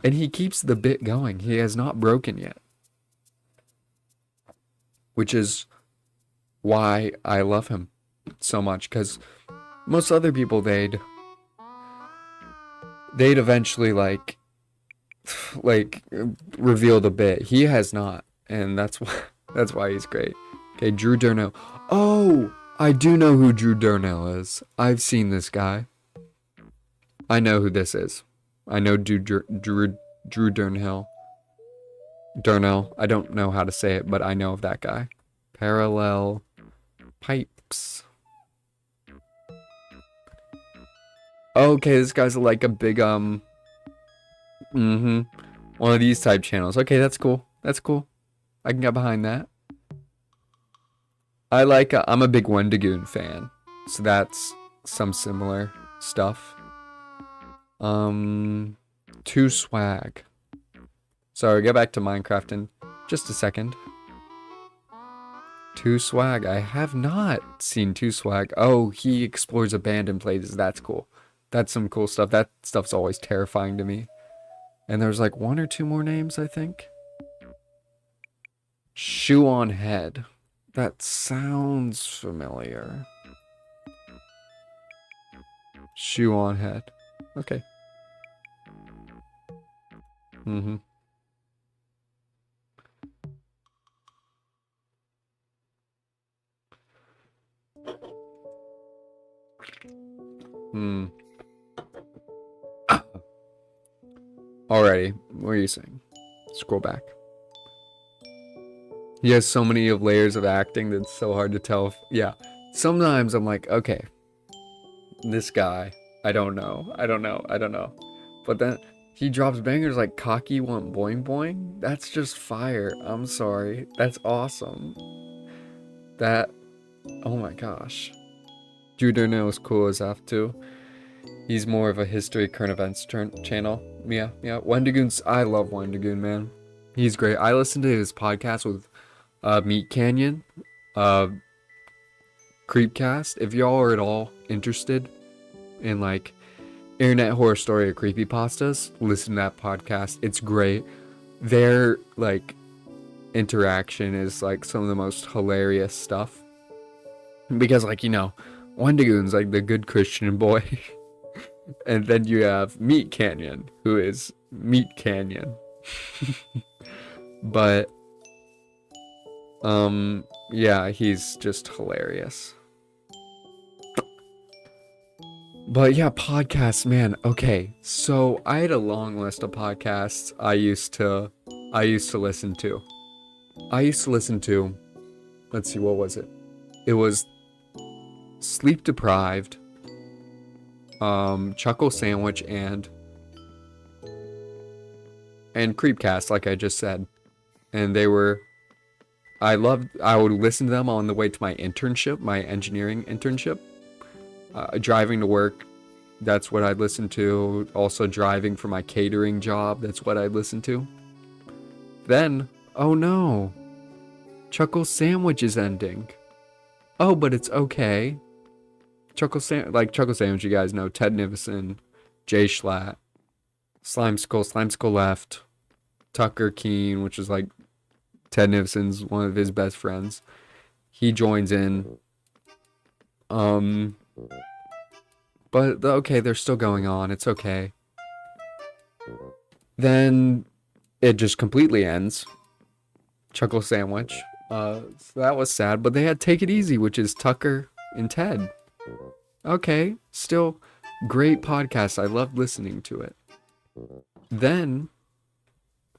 Speaker 1: And he keeps the bit going. He has not broken yet. Which is why I love him so much. Because most other people, they'd eventually like reveal the bit. He has not. And that's why he's great. Okay, Drew Durno. Oh, I do know who Drew Durno is. I've seen this guy. I know who this is. I know Drew Durnhill. Durno. I don't know how to say it, but I know of that guy. Parallel pipes. Okay, this guy's like a big one of these type channels. Okay, that's cool. That's cool. I can get behind that. I'm a big Wendigoon fan, so that's some similar stuff. Two swag. Sorry, get back to Minecraft in just a second. Two swag. I have not seen Two swag. Oh, he explores abandoned places. That's cool. That's some cool stuff. That stuff's always terrifying to me. And there's like one or two more names, I think. Shoe on Head. That sounds familiar. Shoe on Head. Okay. Mm-hmm. Hmm. Alrighty. What are you saying? Scroll back. He has so many of layers of acting that it's so hard to tell if, yeah. Sometimes I'm like, okay, this guy, I don't know. But then he drops bangers like Cocky Want Boing Boing. That's just fire. I'm sorry. That's awesome. That, oh my gosh. Drew Durno is cool as F too. He's more of a history current events channel. Yeah. Wendigoon's, I love Wendigoon, man. He's great. I listened to his podcast with Meat Canyon, Creepcast. If y'all are at all interested in like internet horror story or creepypastas, listen to that podcast. It's great. Their like interaction is like some of the most hilarious stuff. Because like, you know, Wendigoon's like the good Christian boy. And then you have Meat Canyon, who is Meat Canyon. But yeah, he's just hilarious. But yeah, podcasts, man. Okay, so I had a long list of podcasts I used to listen to. Let's see, what was it? It was Sleep Deprived, Chuckle Sandwich, and Creepcast, like I just said. And they were, I would listen to them on the way to my internship, my engineering internship. Driving to work, that's what I'd listen to. Also driving for my catering job, that's what I'd listen to. Then, oh no, Chuckle Sandwich is ending. Oh, but it's okay. Chuckle Sandwich, you guys know Ted Nivison, Jschlatt, Slimeskull left, Tucker Keene, which is like Ted Nivison's one of his best friends. He joins in. But okay, they're still going on. It's okay. Then it just completely ends. Chuckle Sandwich. So that was sad, but they had Take It Easy, which is Tucker and Ted. Okay, still great podcast. I loved listening to it. Then,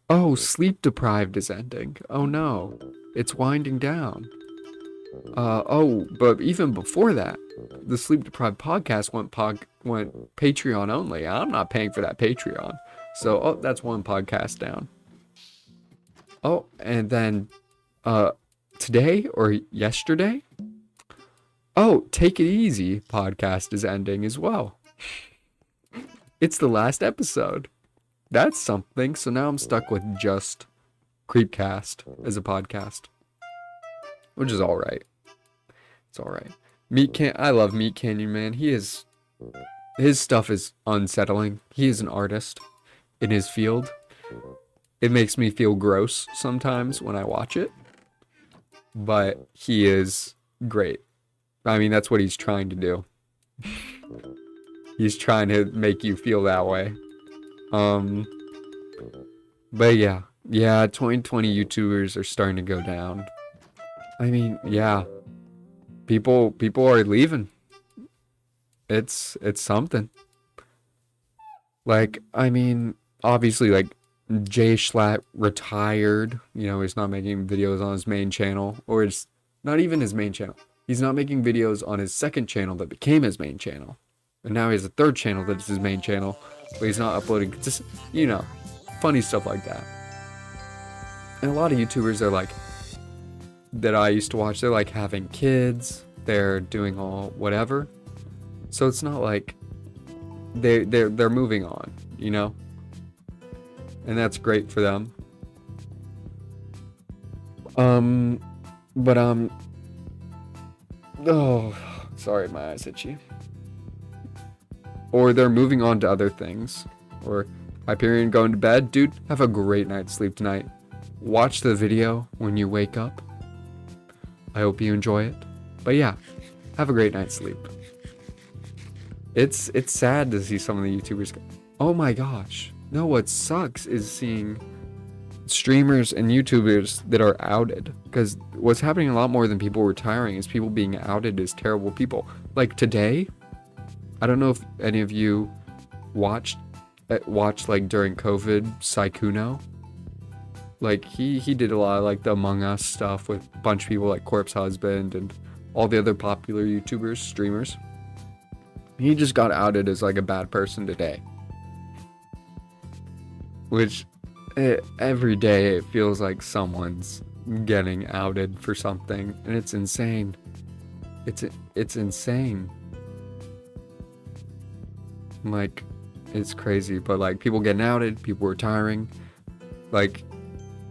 Speaker 1: oh, Sleep Deprived is ending. Oh no, it's winding down. But even before that, the Sleep Deprived podcast went Patreon only. I'm not paying for that Patreon. So, that's one podcast down. Oh, and then, today or yesterday, Take It Easy podcast is ending as well. It's the last episode. That's something. So now I'm stuck with just Creepcast as a podcast, which is all right. It's all right. I love Meat Canyon, man. His stuff is unsettling. He is an artist in his field. It makes me feel gross sometimes when I watch it, but he is great. I mean, that's what he's trying to do. He's trying to make you feel that way. But yeah, 2020 YouTubers are starting to go down. I mean, yeah, people are leaving. It's something. Like, I mean, obviously, like, Jschlatt retired. You know, he's not making videos on his main channel, or it's not even his main channel. He's not making videos on his second channel that became his main channel. And now he has a third channel that is his main channel, but he's not uploading, just, you know, funny stuff like that. And a lot of YouTubers are like, that I used to watch, they're like having kids, they're doing all whatever. So it's not like they're moving on, you know? And that's great for them. Oh, sorry, my eyes itchy. Or they're moving on to other things. Or Hyperion going to bed. Dude, have a great night's sleep tonight. Watch the video when you wake up. I hope you enjoy it. But yeah, have a great night's sleep. It's sad to see some of the YouTubers go. Oh my gosh. No, what sucks is seeing streamers and YouTubers that are outed. Because what's happening a lot more than people retiring is people being outed as terrible people. Like today, I don't know if any of you watched like during COVID, Saikuno. Like he did a lot of like the Among Us stuff with a bunch of people like Corpse Husband and all the other popular YouTubers, streamers. He just got outed as like a bad person today. Which every day it feels like someone's getting outed for something, and it's insane. It's insane. Like, it's crazy, but like people getting outed, people retiring, like,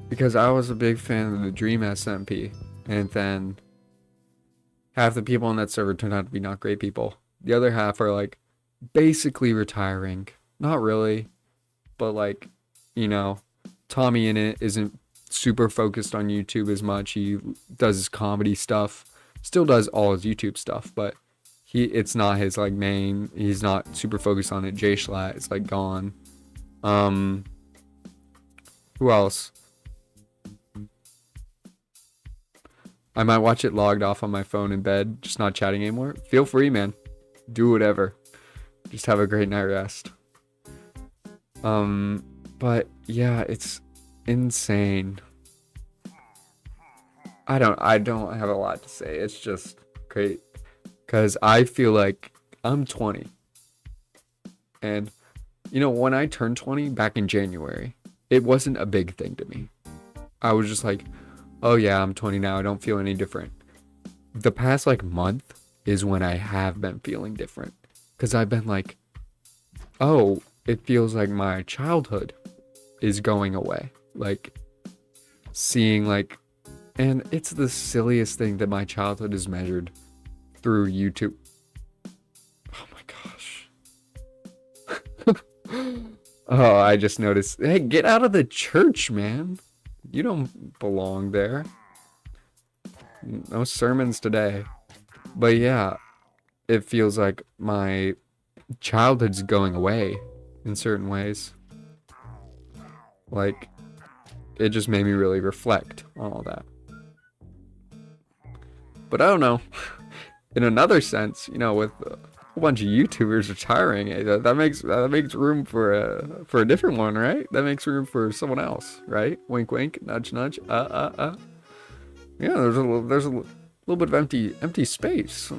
Speaker 1: because I was a big fan of the Dream SMP, and then half the people on that server turned out to be not great people. The other half are like basically retiring, not really, but like, you know, Tommy in it isn't super focused on YouTube as much. He does his comedy stuff, still does all his YouTube stuff, but it's not his like main. He's not super focused on it. Jschlatt is like gone. Who else? I might watch it logged off on my phone in bed, just not chatting anymore. Feel free, man. Do whatever. Just have a great night rest. But yeah, it's insane. I don't have a lot to say. It's just great. Because I feel like I'm 20. And, you know, when I turned 20 back in January, it wasn't a big thing to me. I was just like, oh yeah, I'm 20 now. I don't feel any different. The past like month is when I have been feeling different. Because I've been like, oh, it feels like my childhood is going away. Like, seeing like, and it's the silliest thing that my childhood is measured through YouTube. Oh, I just noticed. Hey, get out of the church, man. You don't belong there. No sermons today. But yeah, it feels like my childhood's going away in certain ways. Like, it just made me really reflect on all that. But I don't know. In another sense, you know, with a whole bunch of YouTubers retiring, that makes room for a different one, right? That makes room for someone else, right? Wink, wink, nudge, nudge. Yeah, there's a little bit of empty space.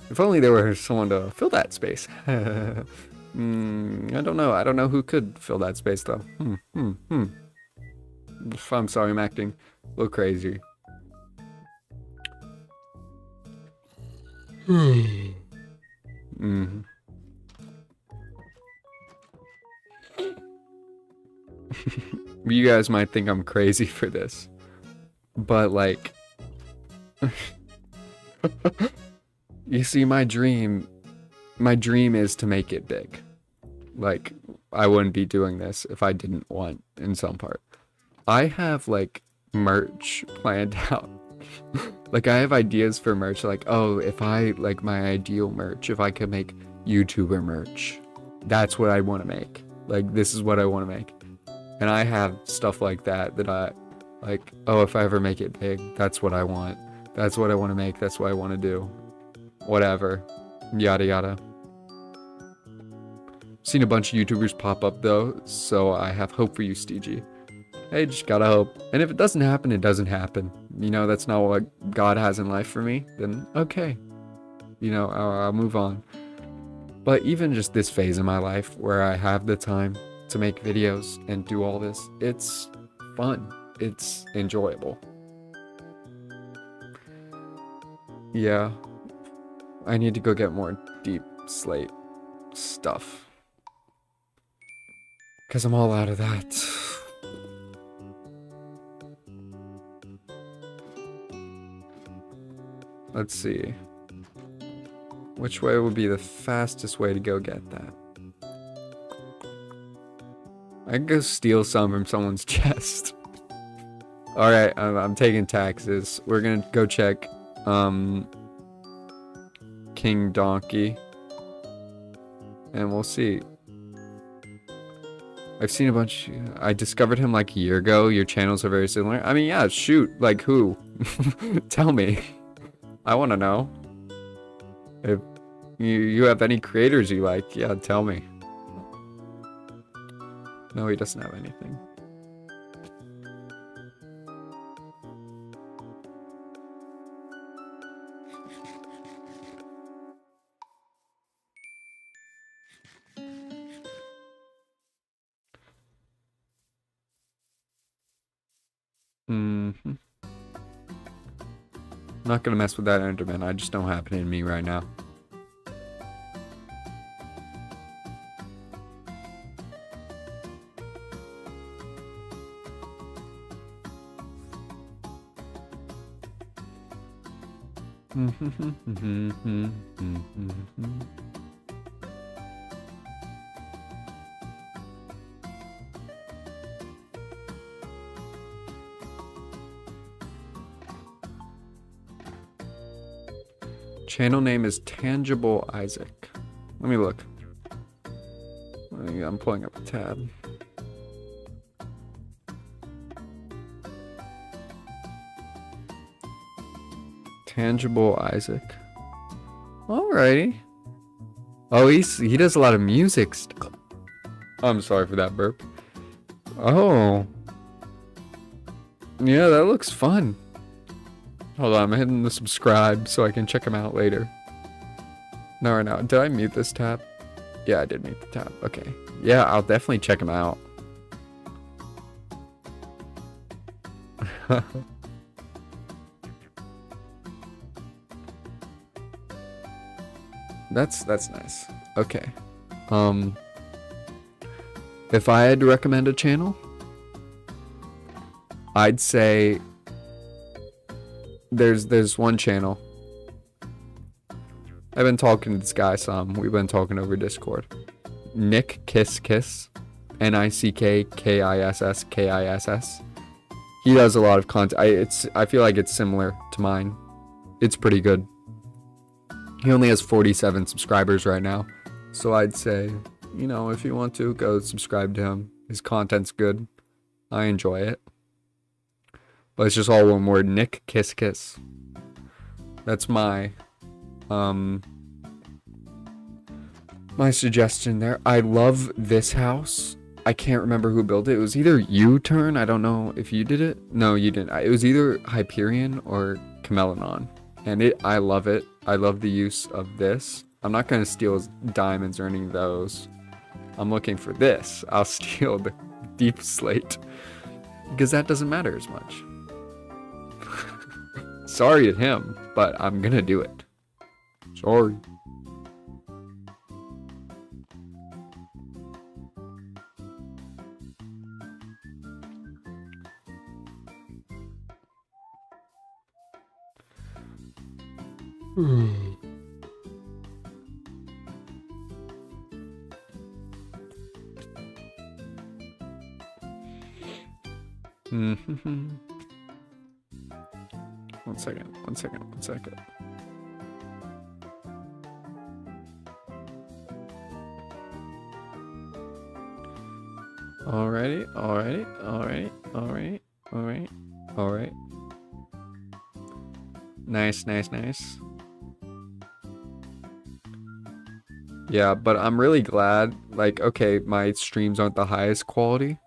Speaker 1: If only there were someone to fill that space. I don't know. I don't know who could fill that space though. I'm sorry, I'm acting a little crazy. You guys might think I'm crazy for this, but like, you see, my dream is to make it big. Like, I wouldn't be doing this if I didn't want, in some part. I have like merch planned out. Like, I have ideas for merch, like, oh, if I, like, my ideal merch, if I could make YouTuber merch, that's what I want to make. Like, this is what I want to make. And I have stuff like that I, like, oh, if I ever make it big, that's what I want. That's what I want to make. That's what I want to do. Whatever. Yada yada. Seen a bunch of YouTubers pop up, though, so I have hope for you, Steegy. Hey, just gotta hope. And if it doesn't happen, it doesn't happen. You know, that's not what God has in life for me, then okay. You know, I'll move on. But even just this phase in my life where I have the time to make videos and do all this, it's fun. It's enjoyable. Yeah. I need to go get more deep slate stuff. 'Cause I'm all out of that. Let's see. Which way would be the fastest way to go get that? I can go steal some from someone's chest. Alright, I'm taking taxes. We're gonna go check King Donkey. And we'll see. I've seen a bunch. I discovered him like a year ago. Your channels are very similar. I mean, yeah, shoot. Like who? Tell me. I want to know. If you have any creators you like, yeah, tell me. No, he doesn't have anything. I'm not gonna mess with that Enderman. I just don't have it in me right now. Channel name is Tangible Isaac. Let me look. I'm pulling up a tab. Tangible Isaac. Alrighty. Oh, he does a lot of music stuff. I'm sorry for that burp. Oh. Yeah, that looks fun. Hold on, I'm hitting the subscribe so I can check him out later. No, right now. Did I mute this tab? Yeah, I did mute the tab. Okay. Yeah, I'll definitely check him out. That's nice. Okay. If I had to recommend a channel, I'd say there's one channel. I've been talking to this guy some. We've been talking over Discord. Nick Kiss Kiss, NickKiss. He does a lot of content. I feel like it's similar to mine. It's pretty good. He only has 47 subscribers right now, so I'd say, you know, if you want to, go subscribe to him. His content's good. I enjoy it. But it's just all one word, Nick Kiss Kiss. That's my my suggestion there. I love this house. I can't remember who built it. It was either U-Turn. I don't know if you did it. No, you didn't. It was either Hyperion or Camelonon. And I love it. I love the use of this. I'm not going to steal his diamonds or any of those. I'm looking for this. I'll steal the deep slate. Because that doesn't matter as much. Sorry to him, but I'm going to do it. Sorry. One second. Alright. Nice. Yeah, but I'm really glad, like, okay, my streams aren't the highest quality,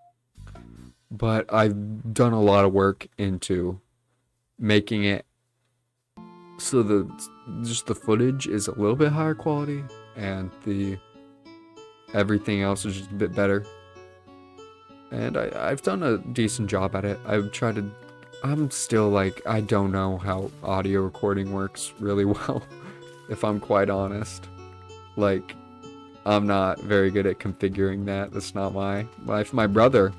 Speaker 1: but I've done a lot of work into making it so just the footage is a little bit higher quality and everything else is just a bit better. And I've done a decent job at it. I'm still like, I don't know how audio recording works really well, if I'm quite honest. Like, I'm not very good at configuring that. That's not my life. My brother,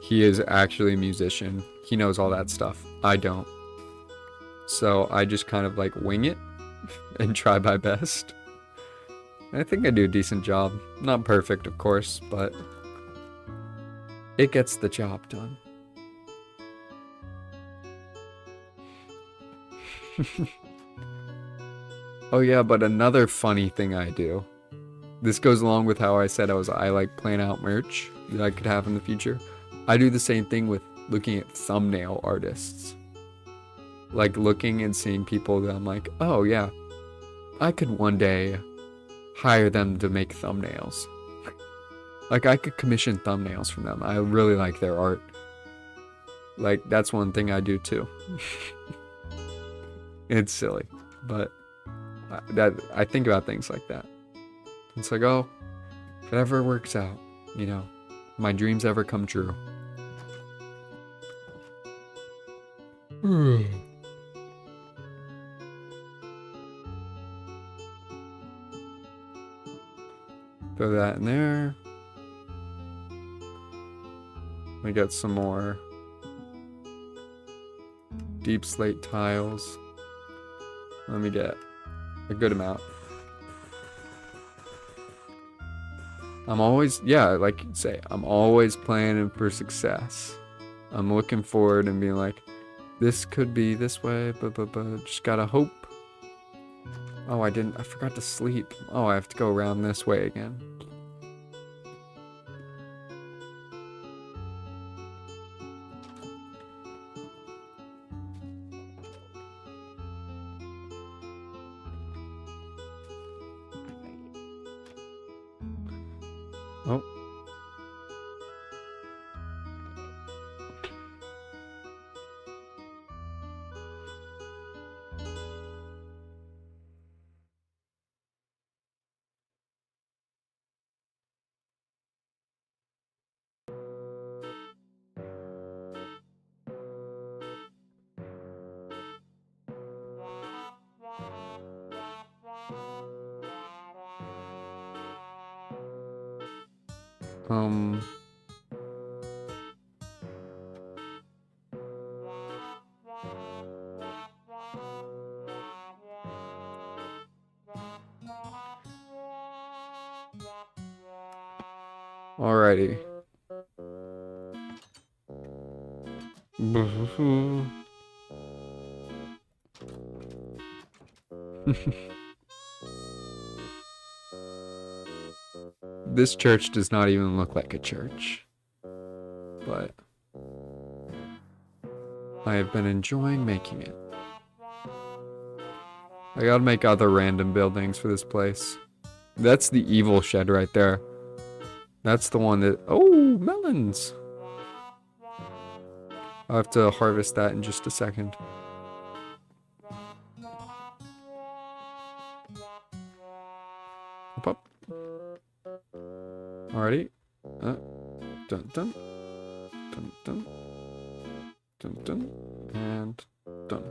Speaker 1: he is actually a musician. He knows all that stuff. I don't. So I just kind of like wing it and try my best. I think I do a decent job. Not perfect, of course, but it gets the job done. Oh yeah, but another funny thing I do. This goes along with how I said I like plan out merch that I could have in the future. I do the same thing with looking at thumbnail artists. Like looking and seeing people that I'm like, oh yeah, I could one day hire them to make thumbnails. Like I could commission thumbnails from them. I really like their art. Like that's one thing I do too. It's silly, but I think about things like that. It's like, oh, if it ever works out, you know, my dreams ever come true. Throw that in there. We got some more deep slate tiles. Let me get a good amount. I'm always, yeah, like you say, I'm always planning for success. I'm looking forward and being like, this could be this way, but just gotta hope. Oh, I forgot to sleep. Oh, I have to go around this way again. Oh. Um. Alrighty. This church does not even look like a church. But I have been enjoying making it. I gotta make other random buildings for this place. That's the evil shed right there. That's the one that... Oh, melons! I'll have to harvest that in just a second. Hop up. Alrighty. Dun dun. Dun dun. Dun dun. And done.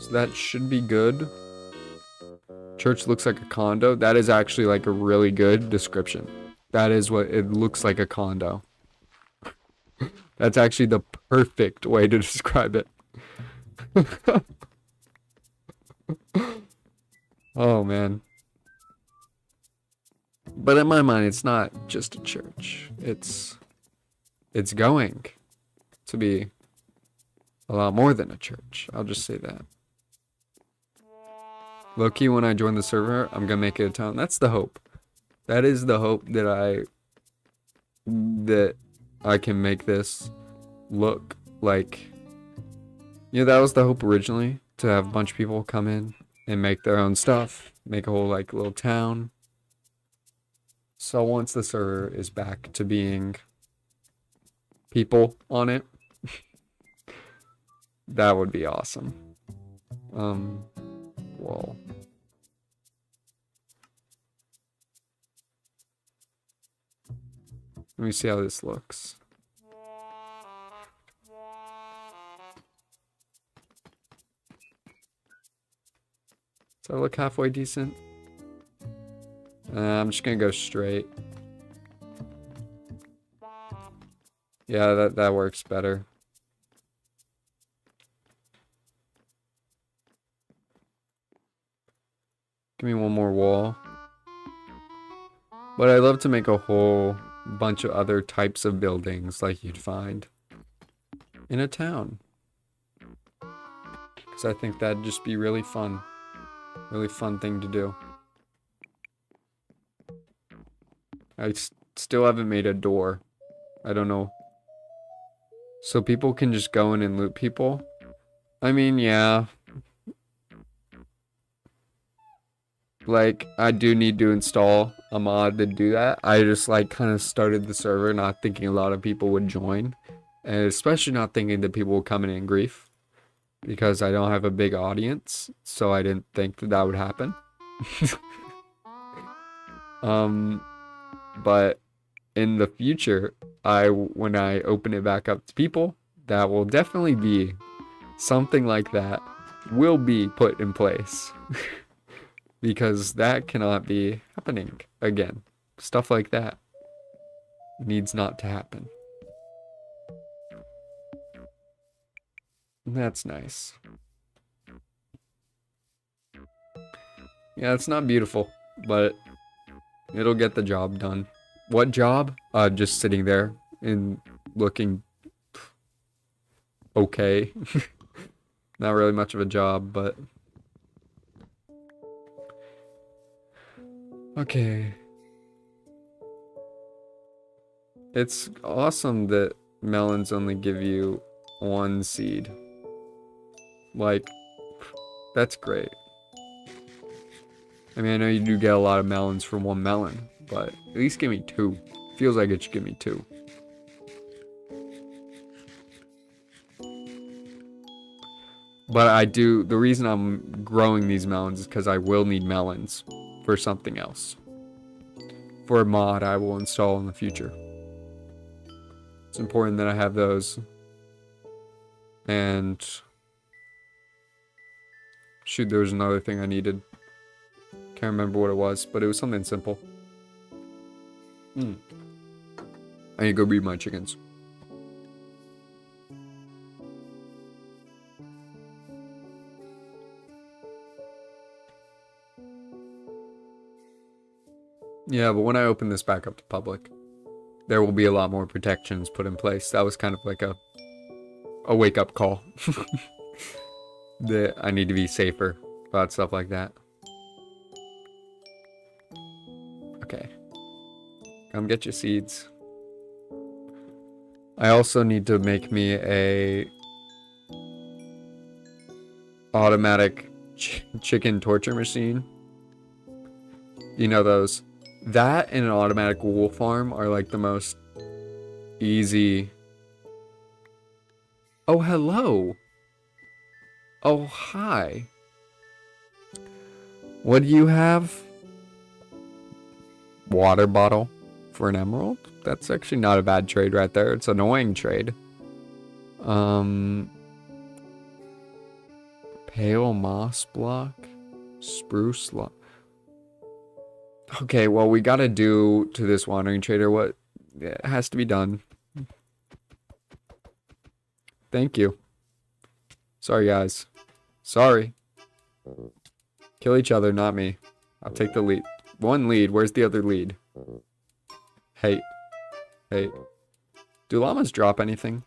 Speaker 1: So that should be good. Church looks like a condo. That is actually like a really good description. That is what it looks like, a condo. That's actually the perfect way to describe it. Oh man. But in my mind, it's not just a church. It's going to be a lot more than a church. I'll just say that. Low-key, when I join the server, I'm gonna make it a town. That's the hope. That is the hope that I can make this look like. You know, that was the hope originally, to have a bunch of people come in and make their own stuff, make a whole like little town. So once the server is back to being people on it, that would be awesome. Whoa. Let me see how this looks. Does that look halfway decent? I'm just gonna go straight. Yeah, that works better. Give me one more wall. But I'd love to make a whole bunch of other types of buildings like you'd find in a town. Because I think that'd just be really fun. Really fun thing to do. I still haven't made a door. I don't know. So people can just go in and loot people? I mean, yeah. Like, I do need to install a mod to do that. I just, like, kind of started the server not thinking a lot of people would join. And especially not thinking that people would come in grief. Because I don't have a big audience. So I didn't think that would happen. But in the future, when I open it back up to people, that will definitely be something like that will be put in place. Because that cannot be happening again. Stuff like that needs not to happen. That's nice. Yeah, it's not beautiful, but it'll get the job done. What job? Just sitting there and looking okay. Not really much of a job, but okay. It's awesome that melons only give you one seed. Like, that's great. I mean, I know you do get a lot of melons from one melon, but at least give me two. Feels like it should give me two. But the reason I'm growing these melons is because I will need melons for something else. For a mod I will install in the future. It's important that I have those. And shoot, there was another thing I needed. Can't remember what it was, but it was something simple. I need to go breed my chickens. Yeah, but when I open this back up to public, there will be a lot more protections put in place. That was kind of like a wake-up call. That I need to be safer about stuff like that. Okay. Come get your seeds. I also need to make me a automatic chicken torture machine. You know those. That and an automatic wool farm are like the most easy. Oh, hello. Oh, hi. What do you have? Water bottle for an emerald? That's actually not a bad trade right there. It's an annoying trade. Pale moss block. Spruce log. Okay, well, we gotta do to this wandering trader what it has to be done. Thank you. Sorry, guys. Sorry. Kill each other, not me. I'll take the lead. One lead. Where's the other lead? Hey. Hey. Do llamas drop anything?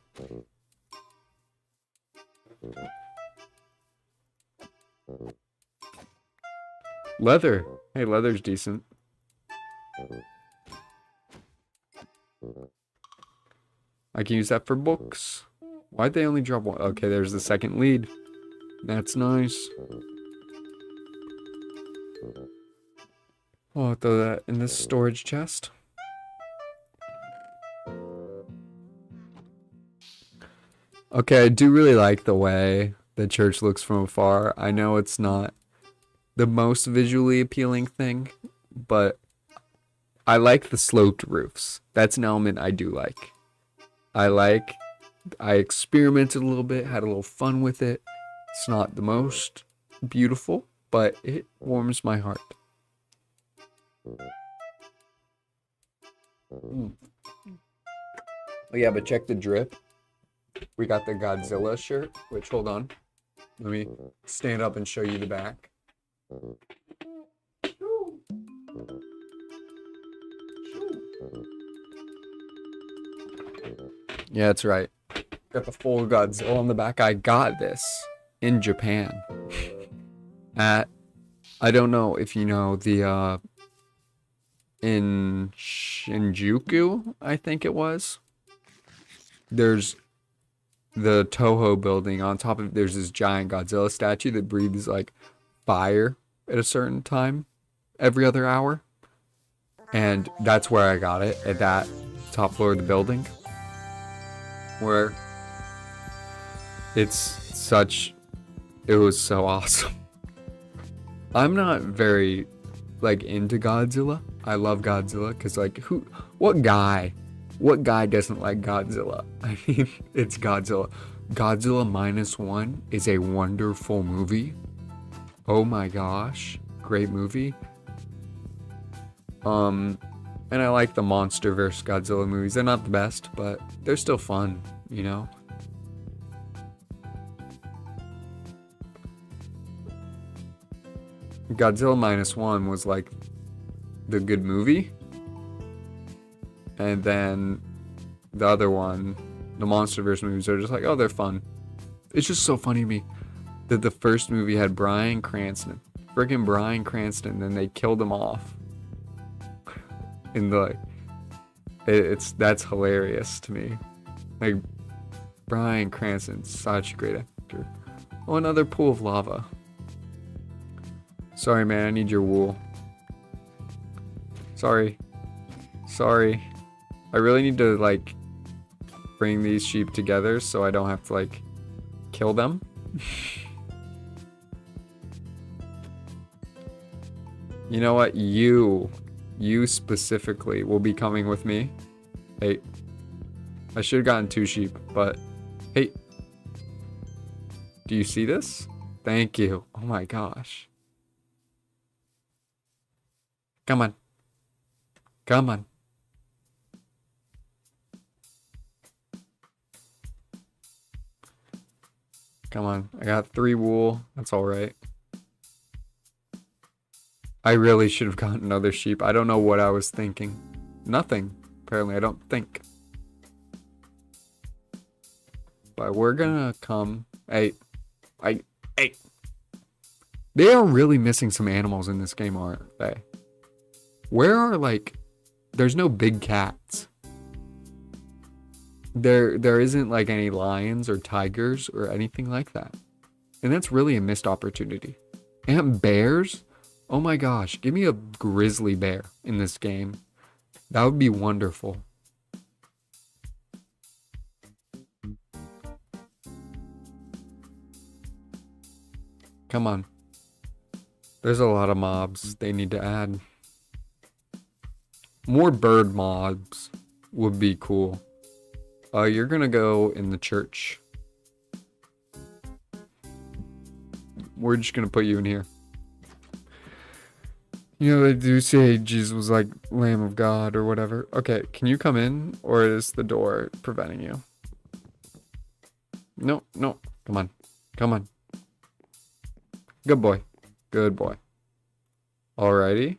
Speaker 1: Leather. Hey, leather's decent. I can use that for books. Why'd they only drop one? Okay, there's the second lead. That's nice. Oh, I'll throw that in this storage chest. Okay, I do really like the way the church looks from afar. I know it's not the most visually appealing thing, but I like the sloped roofs. That's an element I do like. I experimented a little bit, had a little fun with it. It's not the most beautiful, but it warms my heart. Oh yeah, but check the drip. We got the Godzilla shirt, which, hold on. Let me stand up and show you the back. Yeah, that's right. Got the full Godzilla on the back. I got this in Japan. At, I don't know if you know the, in Shinjuku, I think it was. There's the Toho building. On top of it, there's this giant Godzilla statue that breathes like fire at a certain time every other hour. And that's where I got it, at that top floor of the building. Where it was so awesome. I'm not very like into Godzilla. I love Godzilla because like what guy doesn't like Godzilla? I mean, it's Godzilla. Godzilla -1 is a wonderful movie. Oh my gosh, great movie. And I like the MonsterVerse Godzilla movies. They're not the best, but they're still fun, you know? Godzilla -1 was like the good movie. And then the other one, the MonsterVerse movies, are just like, oh, they're fun. It's just so funny to me that the first movie had Bryan Cranston. Freaking Bryan Cranston, and then they killed him off. In the that's hilarious to me. Like, Bryan Cranston's such a great actor. Oh, another pool of lava. Sorry, man, I need your wool. Sorry. I really need to like bring these sheep together so I don't have to like kill them. You know what? You specifically will be coming with me. Hey, I should have gotten 2 sheep, but hey, do you see this? Thank you. Oh my gosh. Come on. Come on. Come on. I got 3 wool. That's all right. I really should have gotten another sheep. I don't know what I was thinking. Nothing. Apparently, I don't think. But we're gonna come. Hey. Hey. They are really missing some animals in this game, aren't they? Where are, like... There's no big cats. There isn't, like, any lions or tigers or anything like that. And that's really a missed opportunity. And bears? Oh my gosh, give me a grizzly bear in this game. That would be wonderful. Come on. There's a lot of mobs they need to add. More bird mobs would be cool. You're gonna go in the church. We're just gonna put you in here. You know, they do say Jesus was like Lamb of God or whatever. Okay, can you come in, or is the door preventing you? No. Come on. Good boy. Alrighty.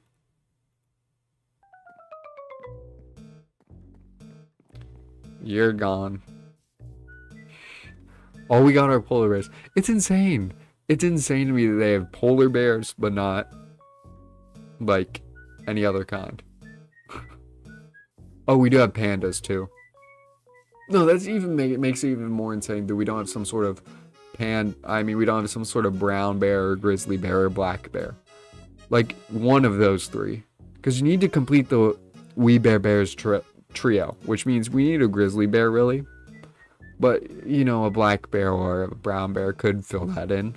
Speaker 1: You're gone. Oh, we got our polar bears. It's insane. It's insane to me that they have polar bears, but not like any other kind. Oh, we do have pandas too. No, that's even makes it even more insane that we don't have some sort of we don't have some sort of brown bear or grizzly bear or black bear. Like one of those three. Because you need to complete the We Bear Bears trio, which means we need a grizzly bear really. But, you know, a black bear or a brown bear could fill that in.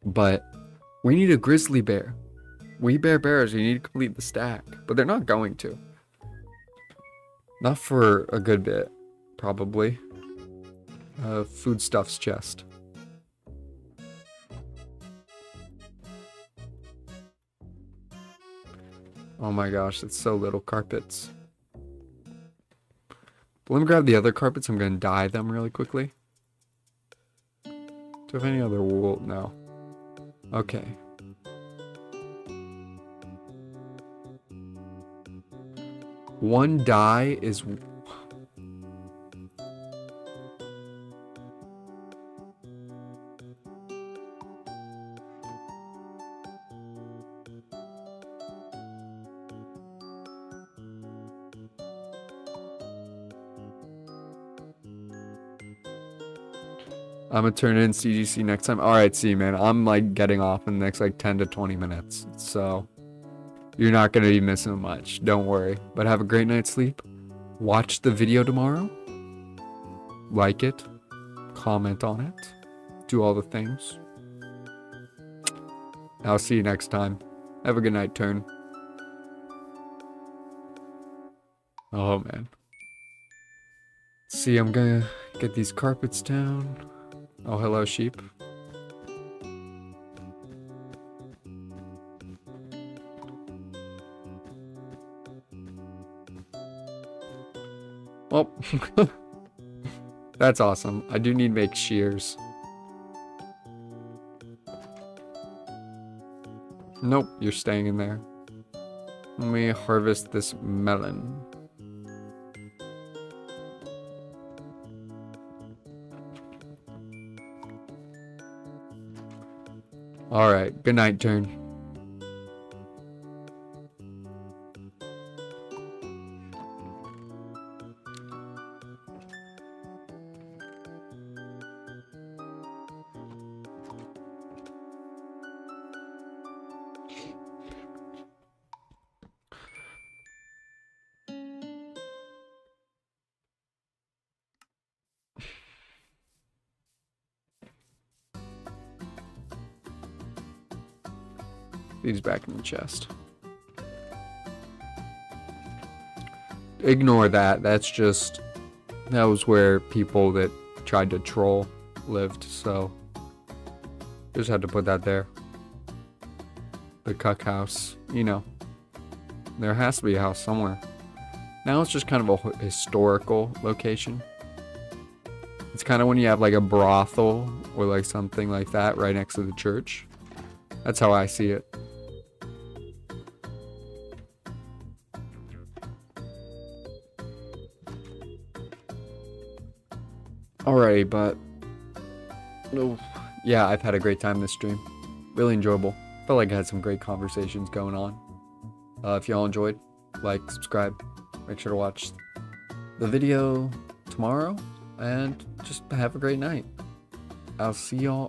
Speaker 1: But we need a grizzly bear. We Bear Bears, you need to complete the stack. But they're not going to. Not for a good bit, probably. Foodstuffs chest. Oh my gosh, that's so little carpets. But let me grab the other carpets. I'm going to dye them really quickly. Do I have any other wool? No. Okay. One dye is... I'm gonna turn in CGC next time. Alright, see, man. I'm like getting off in the next like 10 to 20 minutes. So you're not gonna be missing much. Don't worry. But have a great night's sleep. Watch the video tomorrow. Like it. Comment on it. Do all the things. I'll see you next time. Have a good night, Turn. Oh, man. See, I'm gonna get these carpets down. Oh, hello, sheep. Well, that's awesome. I do need to make shears. Nope, you're staying in there. Let me harvest this melon. Alright, good night, Turn. These back in the chest. Ignore that. That's just... That was where people that tried to troll lived, so... Just had to put that there. The cuck house. You know. There has to be a house somewhere. Now it's just kind of a historical location. It's kind of when you have like a brothel or like something like that right next to the church. That's how I see it. Alrighty, but oh, yeah, I've had a great time this stream. Really enjoyable. Felt like I had some great conversations going on. If y'all enjoyed, like, subscribe. Make sure to watch the video tomorrow, and just have a great night. I'll see y'all